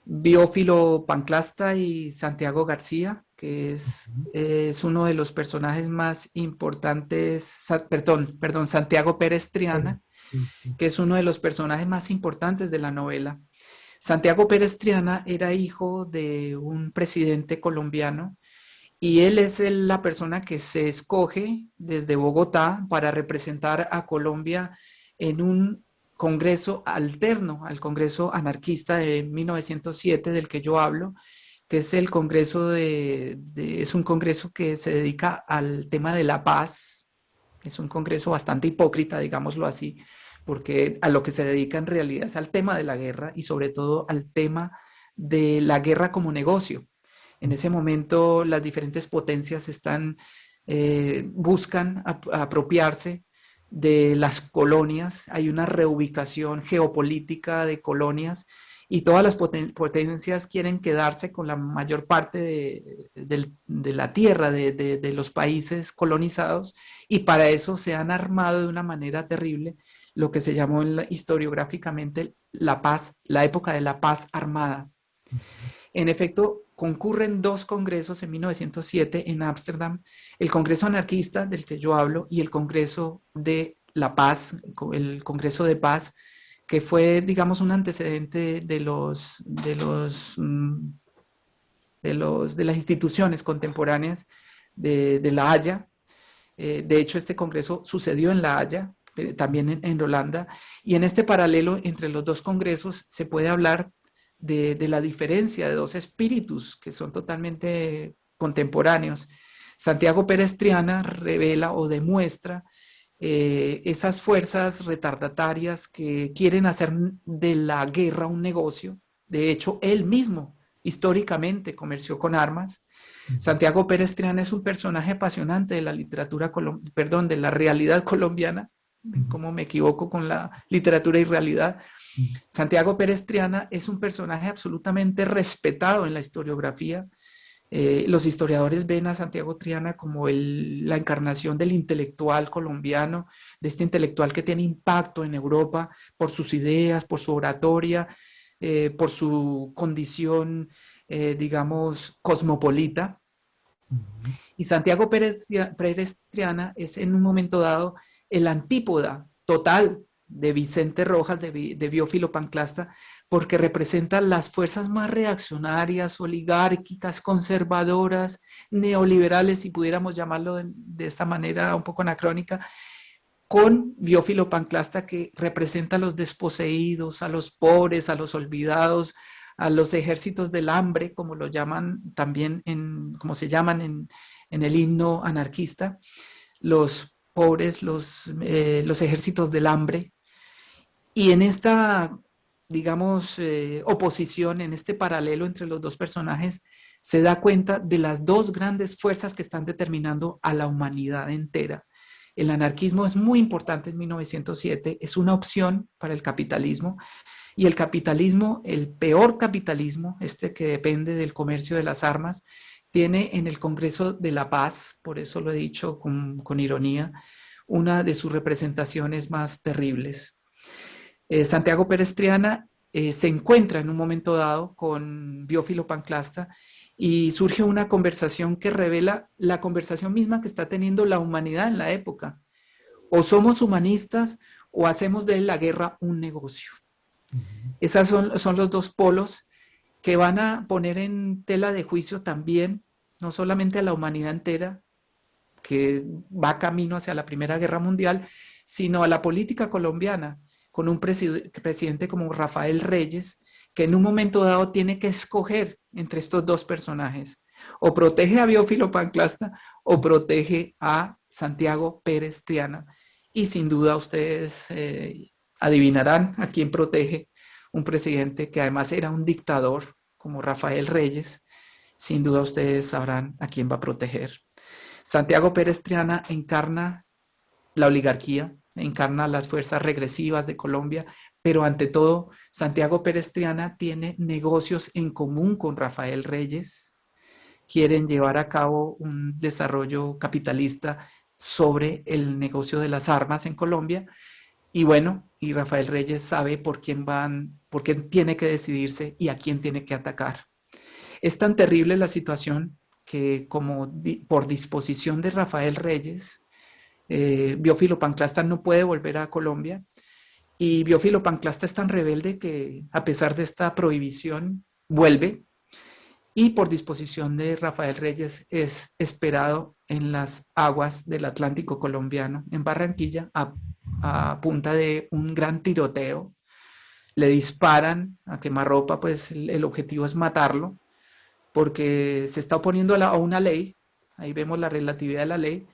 Biófilo Panclasta y Santiago García, que Ujú. es uno de los personajes más importantes, perdón, Santiago Pérez Pero, Triana, sí, sí. que es uno de los personajes más importantes de la novela. Santiago Pérez Triana era hijo de un presidente colombiano y él es la persona que se escoge desde Bogotá para representar a Colombia en un congreso alterno al congreso anarquista de 1907 del que yo hablo, que es el congreso es un congreso que se dedica al tema de la paz. Es un congreso bastante hipócrita, digámoslo así, porque a lo que se dedica en realidad es al tema de la guerra y sobre todo al tema de la guerra como negocio. En ese momento las diferentes potencias buscan apropiarse de las colonias, hay una reubicación geopolítica de colonias y todas las potencias quieren quedarse con la mayor parte de la tierra de los países colonizados y para eso se han armado de una manera terrible lo que se llamó historiográficamente la paz, la época de la paz armada. En efecto, concurren dos congresos en 1907 en Ámsterdam, el Congreso Anarquista del que yo hablo y el Congreso de la Paz, el Congreso de Paz, que fue, digamos, un antecedente de las instituciones contemporáneas de La Haya. De hecho, este congreso sucedió en La Haya, también en Holanda, y en este paralelo entre los dos congresos se puede hablar de la diferencia de dos espíritus que son totalmente contemporáneos. Santiago Pérez Triana revela o demuestra esas fuerzas retardatarias que quieren hacer de la guerra un negocio. De hecho, él mismo históricamente comerció con armas. Ujú. Santiago Pérez Triana es un personaje apasionante de la literatura, perdón, de la realidad colombiana. Ujú. Como me equivoco con la literatura y realidad. Ujú. Santiago Pérez Triana es un personaje absolutamente respetado en la historiografía. Los historiadores ven a Santiago Triana como la encarnación del intelectual colombiano, de este intelectual que tiene impacto en Europa por sus ideas, por su oratoria, por su condición, digamos, cosmopolita. Ujú. Y Santiago Pérez Triana es en un momento dado el antípoda total de Vicente Rojas, de Biófilo Panclasta, porque representa las fuerzas más reaccionarias, oligárquicas, conservadoras, neoliberales, si pudiéramos llamarlo de esta manera un poco anacrónica, con Biófilo Panclasta que representa a los desposeídos, a los pobres, a los olvidados, a los ejércitos del hambre, como lo llaman también como se llaman en el himno anarquista, los pobres, los ejércitos del hambre. Y en esta, digamos, oposición, en este paralelo entre los dos personajes, se da cuenta de las dos grandes fuerzas que están determinando a la humanidad entera. El anarquismo es muy importante en 1907, es una opción para el capitalismo y el capitalismo, el peor capitalismo, este que depende del comercio de las armas, tiene en el Congreso de la Paz, por eso lo he dicho con ironía, una de sus representaciones más terribles. Santiago Pérez Triana se encuentra en un momento dado con Biófilo Panclasta y surge una conversación que revela la conversación misma que está teniendo la humanidad en la época. O somos humanistas o hacemos de la guerra un negocio. Ujú. Esos son los dos polos que van a poner en tela de juicio también, no solamente a la humanidad entera, que va camino hacia la Primera Guerra Mundial, sino a la política colombiana, con un presidente como Rafael Reyes, que en un momento dado tiene que escoger entre estos dos personajes. O protege a Biófilo Panclasta o protege a Santiago Pérez Triana. Y sin duda ustedes adivinarán a quién protege un presidente que además era un dictador como Rafael Reyes. Sin duda ustedes sabrán a quién va a proteger. Santiago Pérez Triana encarna la oligarquía, encarna las fuerzas regresivas de Colombia, pero ante todo, Santiago Pérez Triana tiene negocios en común con Rafael Reyes, quieren llevar a cabo un desarrollo capitalista sobre el negocio de las armas en Colombia. Y bueno, y Rafael Reyes sabe por quién tiene que decidirse y a quién tiene que atacar. Es tan terrible la situación que por disposición de Rafael Reyes, Biófilo Panclasta no puede volver a Colombia, y Biófilo Panclasta es tan rebelde que a pesar de esta prohibición vuelve, y por disposición de Rafael Reyes es esperado en las aguas del Atlántico colombiano, en Barranquilla, a punta de un gran tiroteo. Le disparan a quemarropa, pues el objetivo es matarlo, porque se está oponiendo a una ley. Ahí vemos la relatividad de la ley.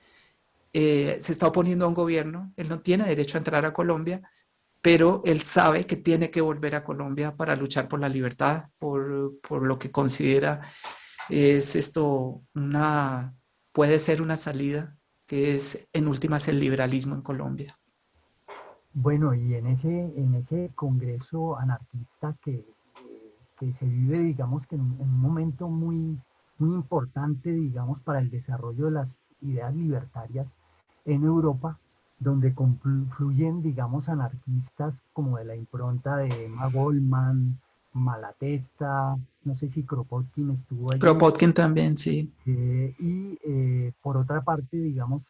Se está oponiendo a un gobierno, él no tiene derecho a entrar a Colombia, pero él sabe que tiene que volver a Colombia para luchar por la libertad, por lo que considera es esto puede ser una salida, que es en últimas el liberalismo en Colombia. Bueno, y en ese congreso anarquista que se vive, digamos que en un momento muy importante, digamos, para el desarrollo de las ideas libertarias en Europa, donde confluyen, digamos, anarquistas como de la impronta de Emma Goldman, Malatesta, no sé si Kropotkin estuvo allí, Kropotkin también, sí. por otra parte, digamos,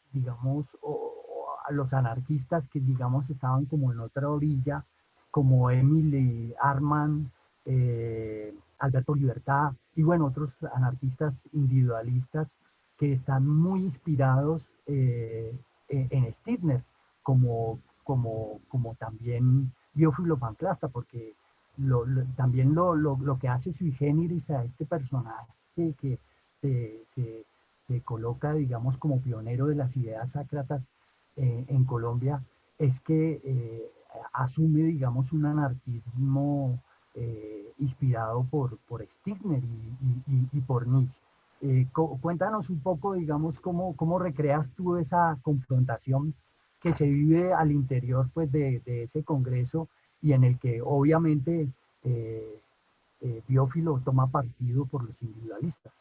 a los anarquistas que, digamos, estaban como en otra orilla, como Emily Arman, Alberto Libertad, y bueno, otros anarquistas individualistas que están muy inspirados en Stirner, como también Biófilo Panclasta, porque también lo que hace sui generis a este personaje que se, se, se coloca, digamos, como pionero de las ideas sácratas en Colombia, es que asume, digamos, un anarquismo inspirado por Stirner y por Nietzsche. Cuéntanos un poco, digamos, cómo recreas tú esa confrontación que se vive al interior, pues, de ese congreso, y en el que obviamente eh, Biófilo toma partido por los individualistas.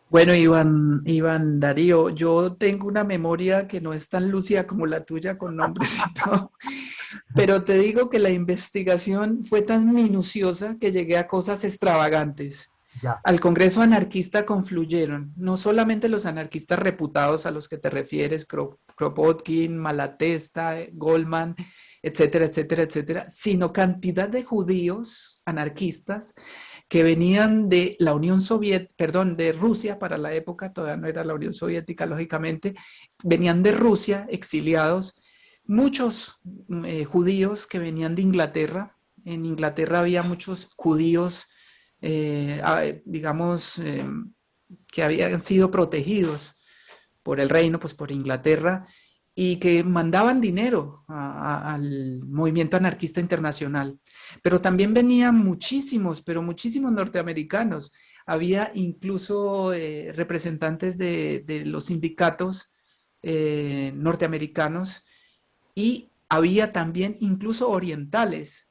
Bueno, Iván Darío, yo tengo una memoria que no es tan lúcida como la tuya con nombres y todo, pero te digo que la investigación fue tan minuciosa que llegué a cosas extravagantes. Ya. Al Congreso anarquista confluyeron no solamente los anarquistas reputados a los que te refieres, Kropotkin, Malatesta, Goldman, etcétera, etcétera, etcétera, sino cantidad de judíos anarquistas que venían de la Unión Soviética, perdón, de Rusia para la época, todavía no era la Unión Soviética, lógicamente, venían de Rusia, exiliados, muchos judíos que venían de Inglaterra. En Inglaterra había muchos judíos, digamos, que habían sido protegidos por el reino, pues por Inglaterra, y que mandaban dinero al movimiento anarquista internacional. Pero también venían muchísimos, pero muchísimos norteamericanos. Había incluso representantes de los sindicatos norteamericanos, y había también incluso orientales.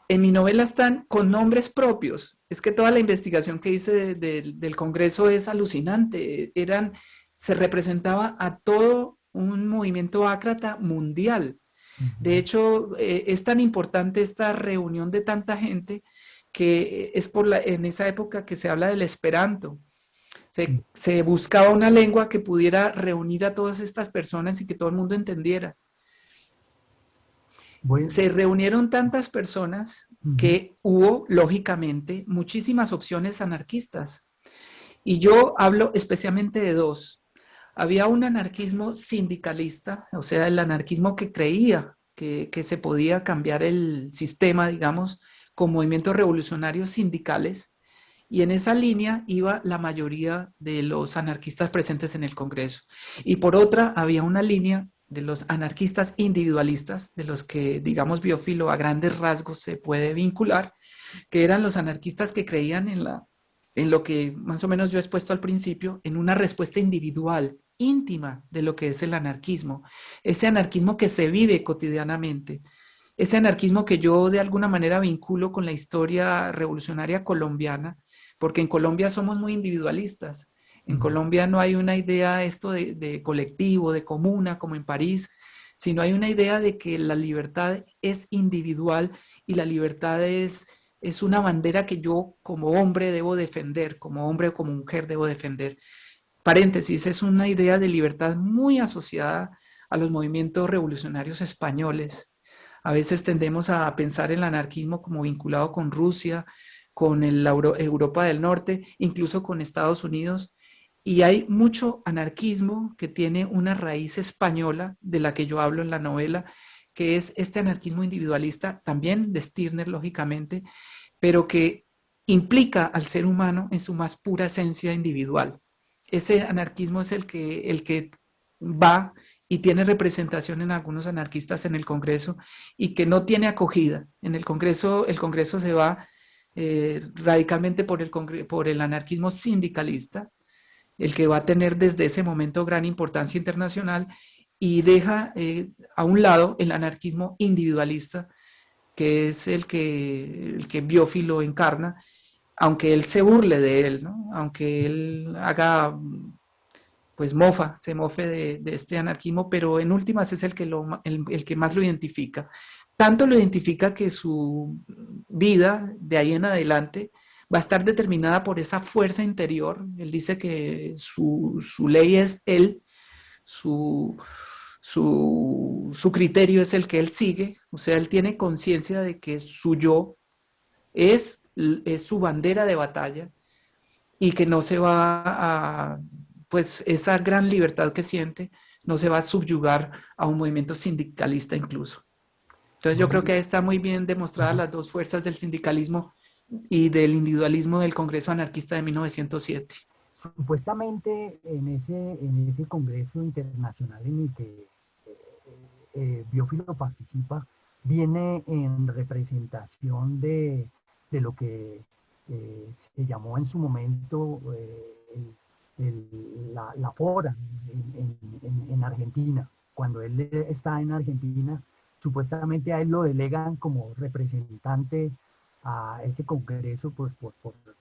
En mi novela están con nombres propios. Es que toda la investigación que hice del Congreso es alucinante. Se representaba a todo un movimiento ácrata mundial. De Ujú. hecho, es tan importante esta reunión de tanta gente que es en esa época que se habla del Esperanto. Se buscaba una lengua que pudiera reunir a todas estas personas y que todo el mundo entendiera. Bueno, Se reunieron tantas personas ujú. que hubo, lógicamente, muchísimas opciones anarquistas. Y yo hablo especialmente de dos. Había un anarquismo sindicalista, o sea, el anarquismo que creía que se podía cambiar el sistema, digamos, con movimientos revolucionarios sindicales. Y en esa línea iba la mayoría de los anarquistas presentes en el Congreso. Y por otra, había una línea de los anarquistas individualistas, de los que, digamos, Biófilo a grandes rasgos se puede vincular, que eran los anarquistas que creían en la en lo que más o menos yo he expuesto al principio, en una respuesta individual, íntima de lo que es el anarquismo, ese anarquismo que se vive cotidianamente, ese anarquismo que yo de alguna manera vinculo con la historia revolucionaria colombiana, porque en Colombia somos muy individualistas. En Ujú. Colombia no hay una idea esto de colectivo, de comuna, como en París, sino hay una idea de que la libertad es individual y la libertad es una bandera que yo como hombre debo defender, como hombre o como mujer debo defender. Paréntesis, es una idea de libertad muy asociada a los movimientos revolucionarios españoles. A veces tendemos a pensar el anarquismo como vinculado con Rusia, con Europa del Norte, incluso con Estados Unidos. Y hay mucho anarquismo que tiene una raíz española, de la que yo hablo en la novela, que es este anarquismo individualista, también de Stirner, lógicamente, pero que implica al ser humano en su más pura esencia individual. Ese anarquismo es el que va y tiene representación en algunos anarquistas en el Congreso y que no tiene acogida. En el Congreso se va radicalmente por el anarquismo sindicalista, el que va a tener desde ese momento gran importancia internacional y deja a un lado el anarquismo individualista, que es el que Biófilo encarna, aunque él se burle de él, ¿no? Aunque él haga, pues se mofe de este anarquismo, pero en últimas es el que más lo identifica. Tanto lo identifica que su vida de ahí en adelante va a estar determinada por esa fuerza interior. Él dice que su ley es él, su, su criterio es el que él sigue, o sea, él tiene conciencia de que su yo es su bandera de batalla y que no se va a, pues esa gran libertad que siente, no se va a subyugar a un movimiento sindicalista incluso. Entonces yo Bueno, creo que ahí está muy bien demostradas ajá. las dos fuerzas del sindicalismo y del individualismo del Congreso Anarquista de 1907. Supuestamente en ese congreso internacional en el que Biófilo participa, viene en representación de lo que se llamó en su momento la FORA en Argentina. Cuando él está en Argentina, supuestamente a él lo delegan como representante a ese congreso pues,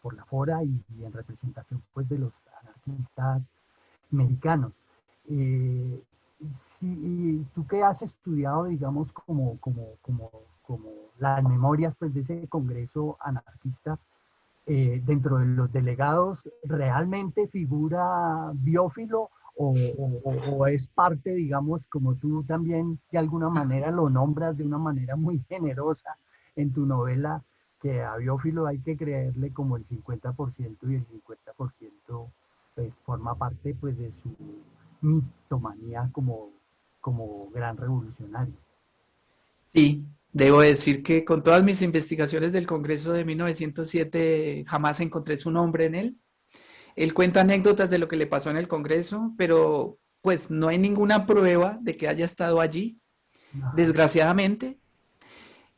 por la FORA y en representación pues, de los anarquistas mexicanos. Eh, si tú que has estudiado, digamos, como las memorias pues, de ese congreso anarquista, dentro de los delegados, ¿realmente figura Biófilo o es parte, digamos, como tú también de alguna manera lo nombras de una manera muy generosa en tu novela, que a Biófilo hay que creerle como el 50% y el 50% pues, forma parte pues, de su mitomanía como gran revolucionario? Sí, debo decir que con todas mis investigaciones del Congreso de 1907 jamás encontré su nombre en él. Él cuenta anécdotas de lo que le pasó en el Congreso, pero pues no hay ninguna prueba de que haya estado allí, Ajá. desgraciadamente.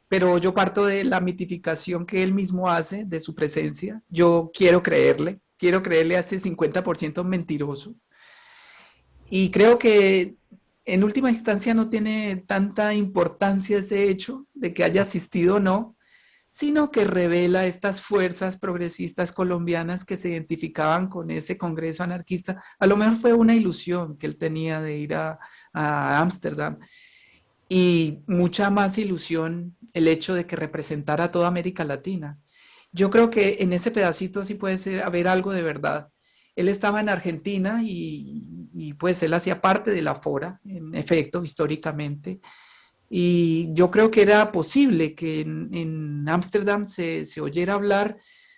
Pero yo parto de la mitificación que él mismo hace de su presencia. Yo quiero creerle a ese 50% mentiroso. Y creo que en última instancia no tiene tanta importancia ese hecho de que haya asistido o no, sino que revela estas fuerzas progresistas colombianas que se identificaban con ese congreso anarquista. A lo mejor fue una ilusión que él tenía de ir a Ámsterdam y mucha más ilusión el hecho de que representara a toda América Latina. Yo creo que en ese pedacito sí puede haber algo de verdad. Él estaba en Argentina y pues él hacía parte de la FORA, en efecto, históricamente, y yo creo que era posible que en Ámsterdam se oyera hablar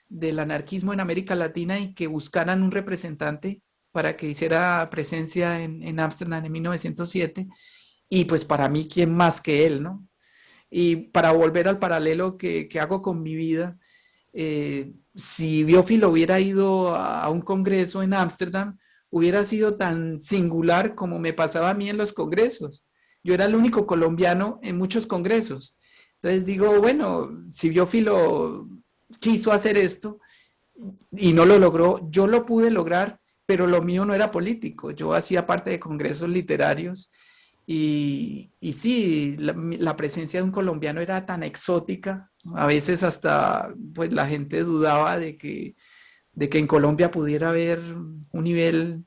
del anarquismo en América Latina y que buscaran un representante para que hiciera presencia en Ámsterdam en 1907. Y pues para mí, ¿quién más que él, no? Y para volver al paralelo que hago con mi vida, si Biófilo hubiera ido a un congreso en Ámsterdam, hubiera sido tan singular como me pasaba a mí en los congresos. Yo era el único colombiano en muchos congresos. Entonces digo, bueno, si Biófilo quiso hacer esto, y no lo logró. Yo lo pude lograr, pero lo mío no era político. Yo hacía parte de congresos literarios y sí, la presencia de un colombiano era tan exótica. A veces hasta pues, la gente dudaba de que en Colombia pudiera haber un nivel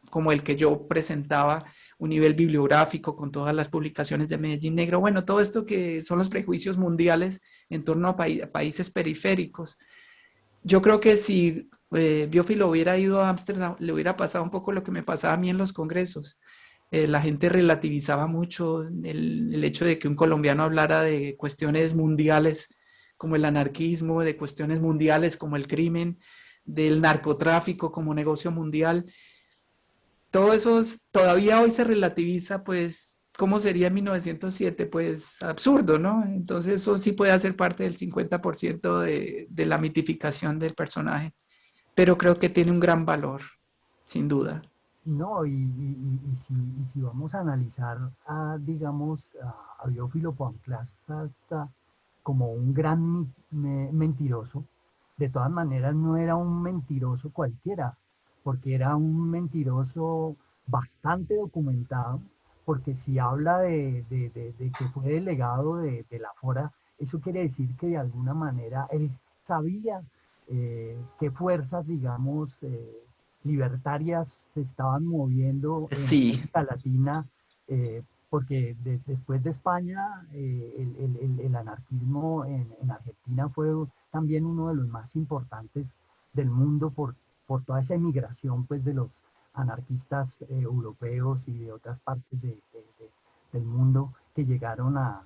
como el que yo presentaba, un nivel bibliográfico con todas las publicaciones de Medellín Negro. Bueno, todo esto que son los prejuicios mundiales en torno a países periféricos. Yo creo que si Biófilo hubiera ido a Ámsterdam, le hubiera pasado un poco lo que me pasaba a mí en los congresos. La gente relativizaba mucho el hecho de que un colombiano hablara de cuestiones mundiales como el anarquismo, de cuestiones mundiales como el crimen, del narcotráfico como negocio mundial. Todo eso todavía hoy se relativiza, pues, ¿cómo sería en 1907? Pues absurdo, ¿no? Entonces eso sí puede hacer parte del 50% de la mitificación del personaje, pero creo que tiene un gran valor, sin duda. No, y si vamos a analizar a, digamos, a Biófilo Panclasta como un gran mentiroso, de todas maneras no era un mentiroso cualquiera, porque era un mentiroso bastante documentado, porque si habla de que fue delegado de la FORA, eso quiere decir que de alguna manera él sabía qué fuerzas, digamos, libertarias se estaban moviendo en Sí, América Latina, porque después de España, el anarquismo en Argentina fue también uno de los más importantes del mundo por toda esa emigración pues, de los anarquistas europeos y de otras partes del mundo que llegaron a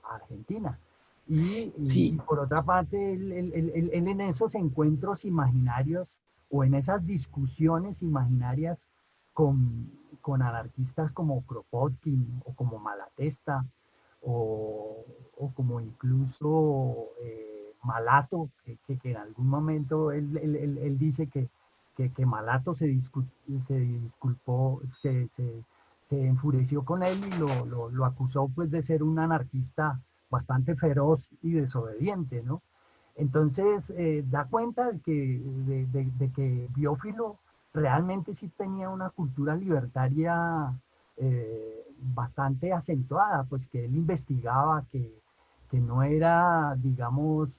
Argentina. Y sí, por otra parte, él en esos encuentros imaginarios o en esas discusiones imaginarias con anarquistas como Kropotkin o como Malatesta o como incluso Malato, que en algún momento él dice que Malato se disculpó, se enfureció con él y lo acusó pues de ser un anarquista bastante feroz y desobediente, ¿no? Entonces, da cuenta de que Biófilo realmente sí tenía una cultura libertaria bastante acentuada, pues que él investigaba, que no era, digamos,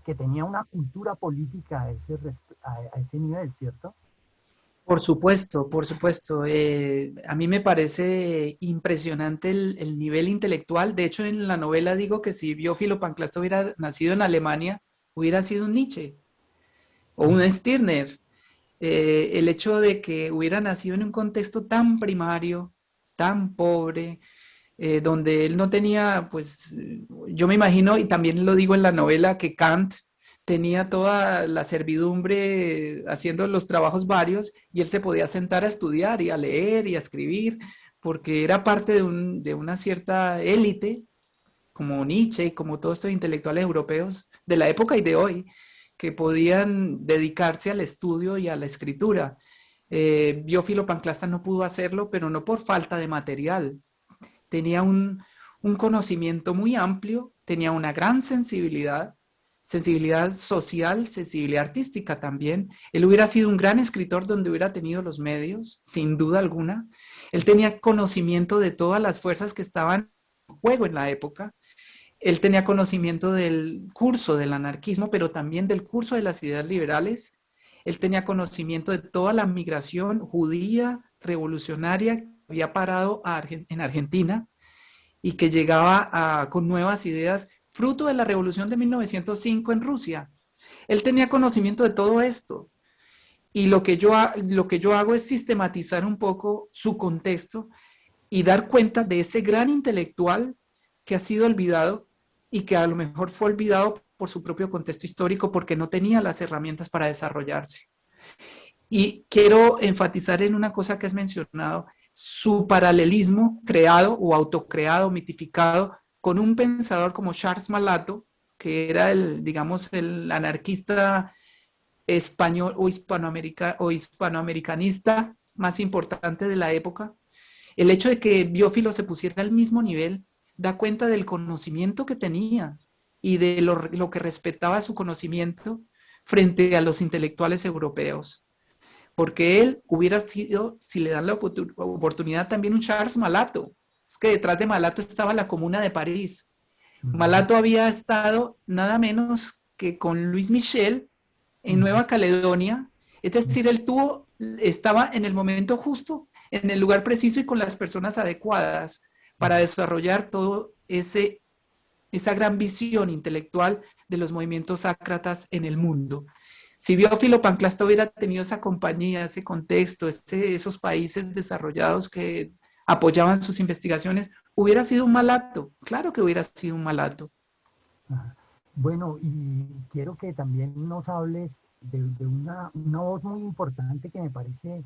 que tenía una cultura política a ese nivel, ¿cierto? por supuesto, por supuesto. A mí me parece impresionante el nivel intelectual. De hecho, en la novela digo que si Biófilo Panclasta hubiera nacido en Alemania, hubiera sido un Nietzsche o un Stirner. El hecho de que hubiera nacido en un contexto tan primario, tan pobre, donde él no tenía, pues, yo me imagino, y también lo digo en la novela, que Kant tenía toda la servidumbre haciendo los trabajos varios y él se podía sentar a estudiar y a leer y a escribir, porque era parte de una cierta élite, como Nietzsche y como todos estos intelectuales europeos de la época y de hoy, que podían dedicarse al estudio y a la escritura. Biófilo Panclasta no pudo hacerlo, pero no por falta de material. Tenía un conocimiento muy amplio, tenía una gran sensibilidad, sensibilidad social, sensibilidad artística también. Él hubiera sido un gran escritor donde hubiera tenido los medios, sin duda alguna. Él tenía conocimiento de todas las fuerzas que estaban en juego en la época. Él tenía conocimiento del curso del anarquismo, pero también del curso de las ideas liberales. Él tenía conocimiento de toda la migración judía revolucionaria que había parado en Argentina y que llegaba con nuevas ideas, fruto de la revolución de 1905 en Rusia. Él tenía conocimiento de todo esto. Y lo que yo hago es sistematizar un poco su contexto y dar cuenta de ese gran intelectual que ha sido olvidado y que a lo mejor fue olvidado por su propio contexto histórico porque no tenía las herramientas para desarrollarse. Y quiero enfatizar en una cosa que has mencionado, su paralelismo creado o autocreado, mitificado con un pensador como Charles Malato, que era el, digamos, el anarquista español o hispanoamericanista más importante de la época. El hecho de que Biófilo se pusiera al mismo nivel da cuenta del conocimiento que tenía y de lo que respetaba su conocimiento, frente a los intelectuales europeos, porque él hubiera sido, si le dan la oportunidad, también un Charles Malato. Es que detrás de Malato estaba la Comuna de París. Ujú, Malato había estado nada menos que con Luis Michel en ujú, Nueva Caledonia, es sí, decir, estaba en el momento justo, en el lugar preciso y con las personas adecuadas para ujú. desarrollar esa gran visión intelectual de los movimientos ácratas en el mundo. Si Biófilo Panclasta hubiera tenido esa compañía, ese contexto, esos países desarrollados que apoyaban sus investigaciones, hubiera sido un malato. Claro que hubiera sido un malato. Ajá. Bueno, y quiero que también nos hables de una voz muy importante que me parece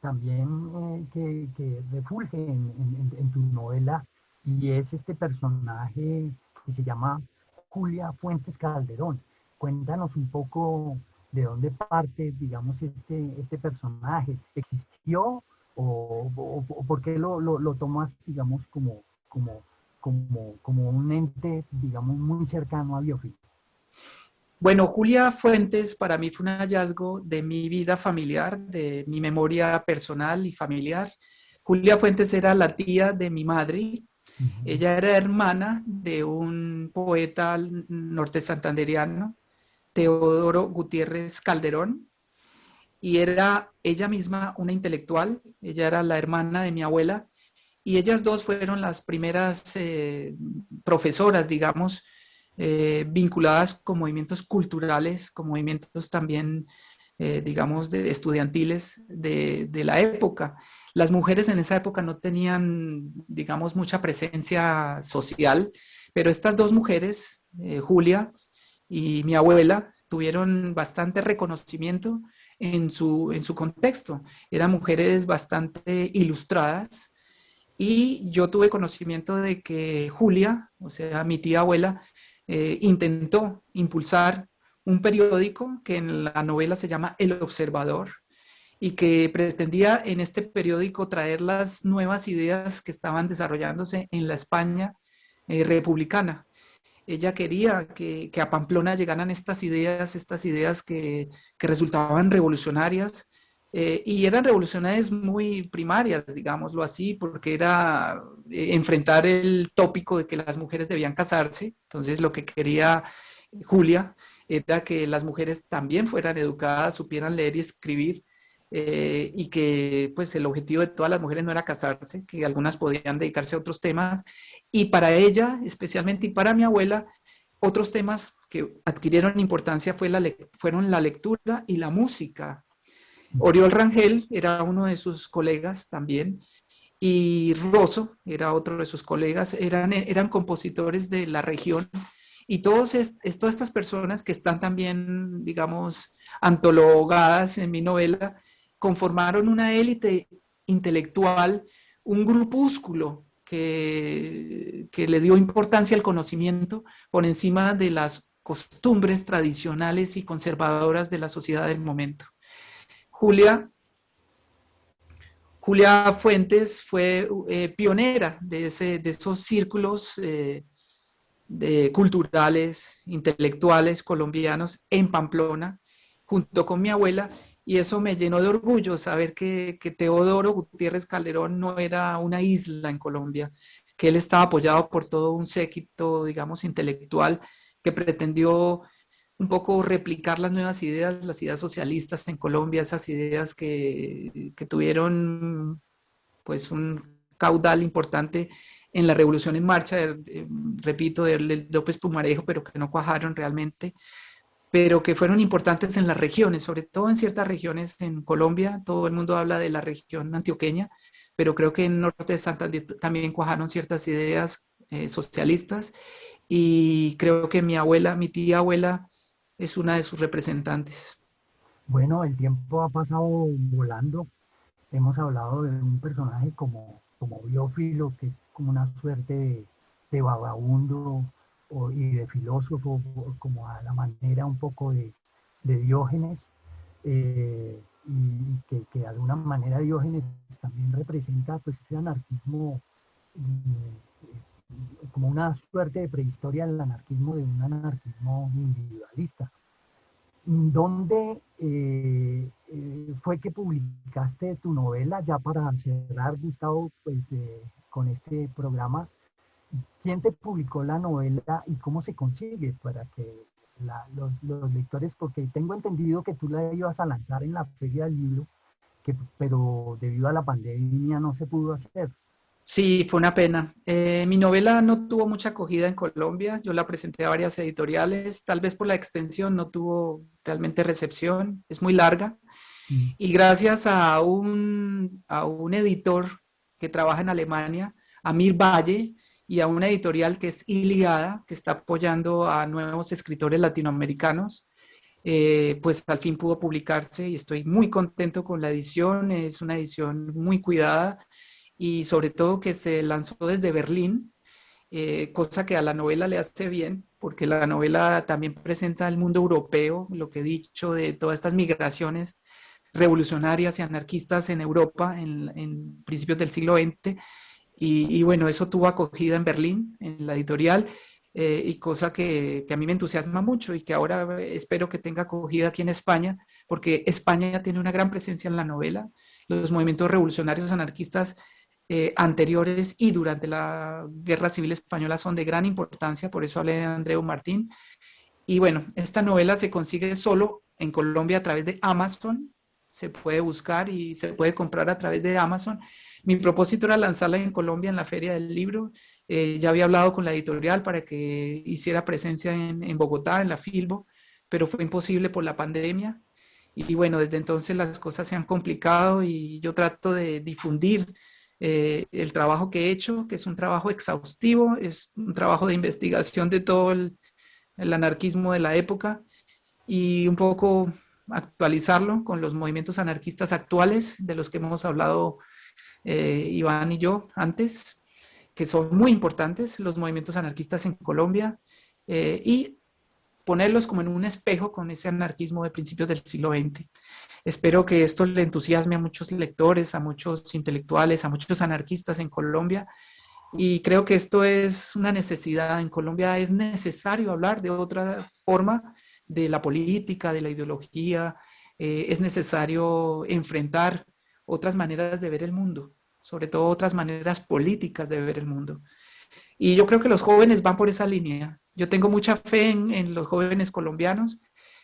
también que refulge en tu novela, y es este personaje que se llama Julia Fuentes Calderón. Cuéntanos un poco de dónde parte, digamos, este personaje. ¿Existió o por qué lo tomas, digamos, como un ente, digamos, muy cercano a Biofil? Bueno, Julia Fuentes para mí fue un hallazgo de mi vida familiar, de mi memoria personal y familiar. Julia Fuentes era la tía de mi madre. Ujú, Ella era hermana de un poeta norte santanderiano, Teodoro Gutiérrez Calderón, y era ella misma una intelectual. Ella era la hermana de mi abuela, y ellas dos fueron las primeras profesoras, digamos, vinculadas con movimientos culturales, con movimientos también, digamos, estudiantiles de la época. Las mujeres en esa época no tenían, digamos, mucha presencia social, pero estas dos mujeres, Julia y mi abuela, tuvieron bastante reconocimiento en su contexto. Eran mujeres bastante ilustradas, y yo tuve conocimiento de que Julia, o sea, mi tía abuela, intentó impulsar un periódico que en la novela se llama El Observador, y que pretendía en este periódico traer las nuevas ideas que estaban desarrollándose en la España republicana. Ella quería que a Pamplona llegaran estas ideas que resultaban revolucionarias, y eran revolucionarias muy primarias, digámoslo así, porque era enfrentar el tópico de que las mujeres debían casarse. Entonces lo que quería Julia era que las mujeres también fueran educadas, supieran leer y escribir, y que pues el objetivo de todas las mujeres no era casarse, que algunas podían dedicarse a otros temas. Y para ella, especialmente, y para mi abuela, otros temas que adquirieron importancia fueron la lectura y la música. ujú. Oriol Rangel era uno de sus colegas también, y Rosso era otro de sus colegas, eran compositores de la región, y todas estas personas que están también, digamos, antologadas en mi novela, conformaron una élite intelectual, un grupúsculo que le dio importancia al conocimiento por encima de las costumbres tradicionales y conservadoras de la sociedad del momento. Julia Julia Fuentes fue pionera de esos círculos culturales, intelectuales colombianos en Pamplona, junto con mi abuela, y eso me llenó de orgullo saber que Teodoro Gutiérrez Calderón no era una isla en Colombia, que él estaba apoyado por todo un séquito, digamos, intelectual que pretendió un poco replicar las ideas socialistas en Colombia, esas ideas que tuvieron pues un caudal importante en la revolución en marcha, repito, de López Pumarejo, pero que no cuajaron realmente, pero que fueron importantes en las regiones, sobre todo en ciertas regiones en Colombia. Todo el mundo habla de la región antioqueña, pero creo que en el norte de Santander también cuajaron ciertas ideas socialistas, y creo que mi tía abuela, es una de sus representantes. Bueno, el tiempo ha pasado volando. Hemos hablado de un personaje como Biófilo, que es como una suerte de vagabundo y de filósofo, como a la manera un poco de Diógenes, y que de alguna manera Diógenes también representa pues ese anarquismo, como una suerte de prehistoria del anarquismo, de un anarquismo individualista. ¿Dónde fue que publicaste tu novela? Ya para cerrar, Gustavo, pues con este programa, ¿quién te publicó la novela y cómo se consigue para que los lectores, porque tengo entendido que tú la ibas a lanzar en la Feria del Libro, pero debido a la pandemia no se pudo hacer? Sí, fue una pena. Mi novela no tuvo mucha acogida en Colombia. Yo la presenté a varias editoriales. Tal vez por la extensión no tuvo realmente recepción. Es muy larga. Mm. Y gracias a un editor que trabaja en Alemania, Amir Valle, y a una editorial que es Iliada, que está apoyando a nuevos escritores latinoamericanos, pues al fin pudo publicarse y estoy muy contento con la edición. Es una edición muy cuidada y sobre todo que se lanzó desde Berlín, cosa que a la novela le hace bien, porque la novela también presenta el mundo europeo, lo que he dicho de todas estas migraciones revolucionarias y anarquistas en Europa en principios del siglo XX. Y bueno, eso tuvo acogida en Berlín, en la editorial, y cosa que a mí me entusiasma mucho y que ahora espero que tenga acogida aquí en España, porque España tiene una gran presencia en la novela. Los movimientos revolucionarios anarquistas anteriores y durante la Guerra Civil Española son de gran importancia, por eso hablé de Andreu Martín. Y bueno, esta novela se consigue solo en Colombia a través de Amazon, se puede buscar y se puede comprar a través de Amazon. Mi propósito era lanzarla en Colombia en la Feria del Libro. Ya había hablado con la editorial para que hiciera presencia en Bogotá, en la Filbo, pero fue imposible por la pandemia. Y bueno, desde entonces las cosas se han complicado y yo trato de difundir el trabajo que he hecho, que es un trabajo exhaustivo, es un trabajo de investigación de todo el anarquismo de la época y un poco actualizarlo con los movimientos anarquistas actuales de los que hemos hablado Iván y yo antes, que son muy importantes, los movimientos anarquistas en Colombia, y ponerlos como en un espejo con ese anarquismo de principios del siglo XX. Espero que esto le entusiasme a muchos lectores, a muchos intelectuales, a muchos anarquistas en Colombia. Y creo que esto es una necesidad. En Colombia es necesario hablar de otra forma de la política, de la ideología. Es necesario enfrentar otras maneras de ver el mundo, sobre todo otras maneras políticas de ver el mundo. Y yo creo que los jóvenes van por esa línea. Yo tengo mucha fe en los jóvenes colombianos.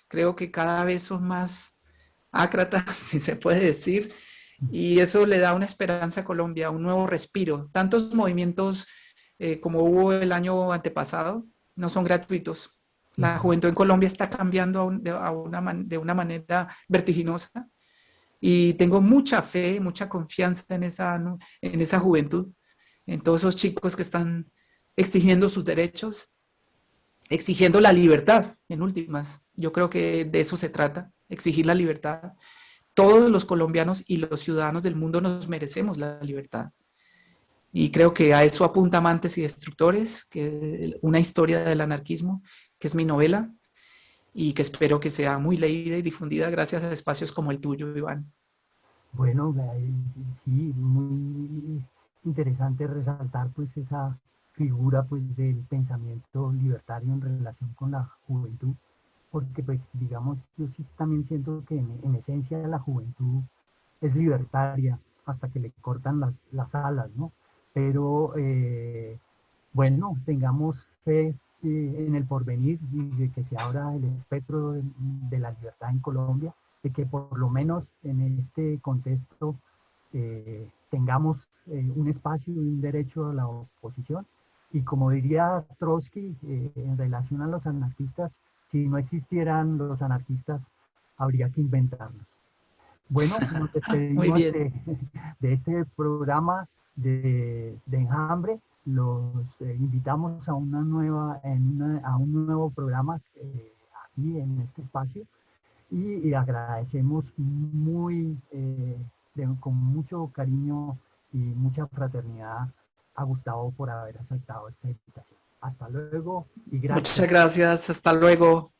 Creo que cada vez son más ácratas, si se puede decir, y eso le da una esperanza a Colombia, un nuevo respiro. Tantos movimientos como hubo el año antepasado no son gratuitos. La Ujú. juventud en Colombia está cambiando de una manera vertiginosa y tengo mucha fe, mucha confianza en esa juventud, en todos esos chicos que están exigiendo sus derechos, exigiendo la libertad, en últimas. Yo creo que de eso se trata, exigir la libertad. Todos los colombianos y los ciudadanos del mundo nos merecemos la libertad. Y creo que a eso apunta Amantes y Destructores, que es una historia del anarquismo, que es mi novela, y que espero que sea muy leída y difundida gracias a espacios como el tuyo, Iván. Bueno, sí, muy interesante resaltar pues esa figura pues del pensamiento libertario en relación con la juventud, porque pues digamos, yo sí también siento que en esencia la juventud es libertaria hasta que le cortan las alas, ¿no? Pero bueno, tengamos fe en el porvenir y de que se abra el espectro de la libertad en Colombia, de que por lo menos en este contexto tengamos un espacio y un derecho a la oposición. Y como diría Trotsky, en relación a los anarquistas, si no existieran los anarquistas, habría que inventarlos. Bueno, nos Muy despedimos bien. de este programa de Enjambre. Los invitamos a una nueva, a un nuevo programa aquí en este espacio y agradecemos con mucho cariño y mucha fraternidad a Gustavo por haber aceptado esta invitación. Hasta luego y gracias. Muchas gracias. Hasta luego.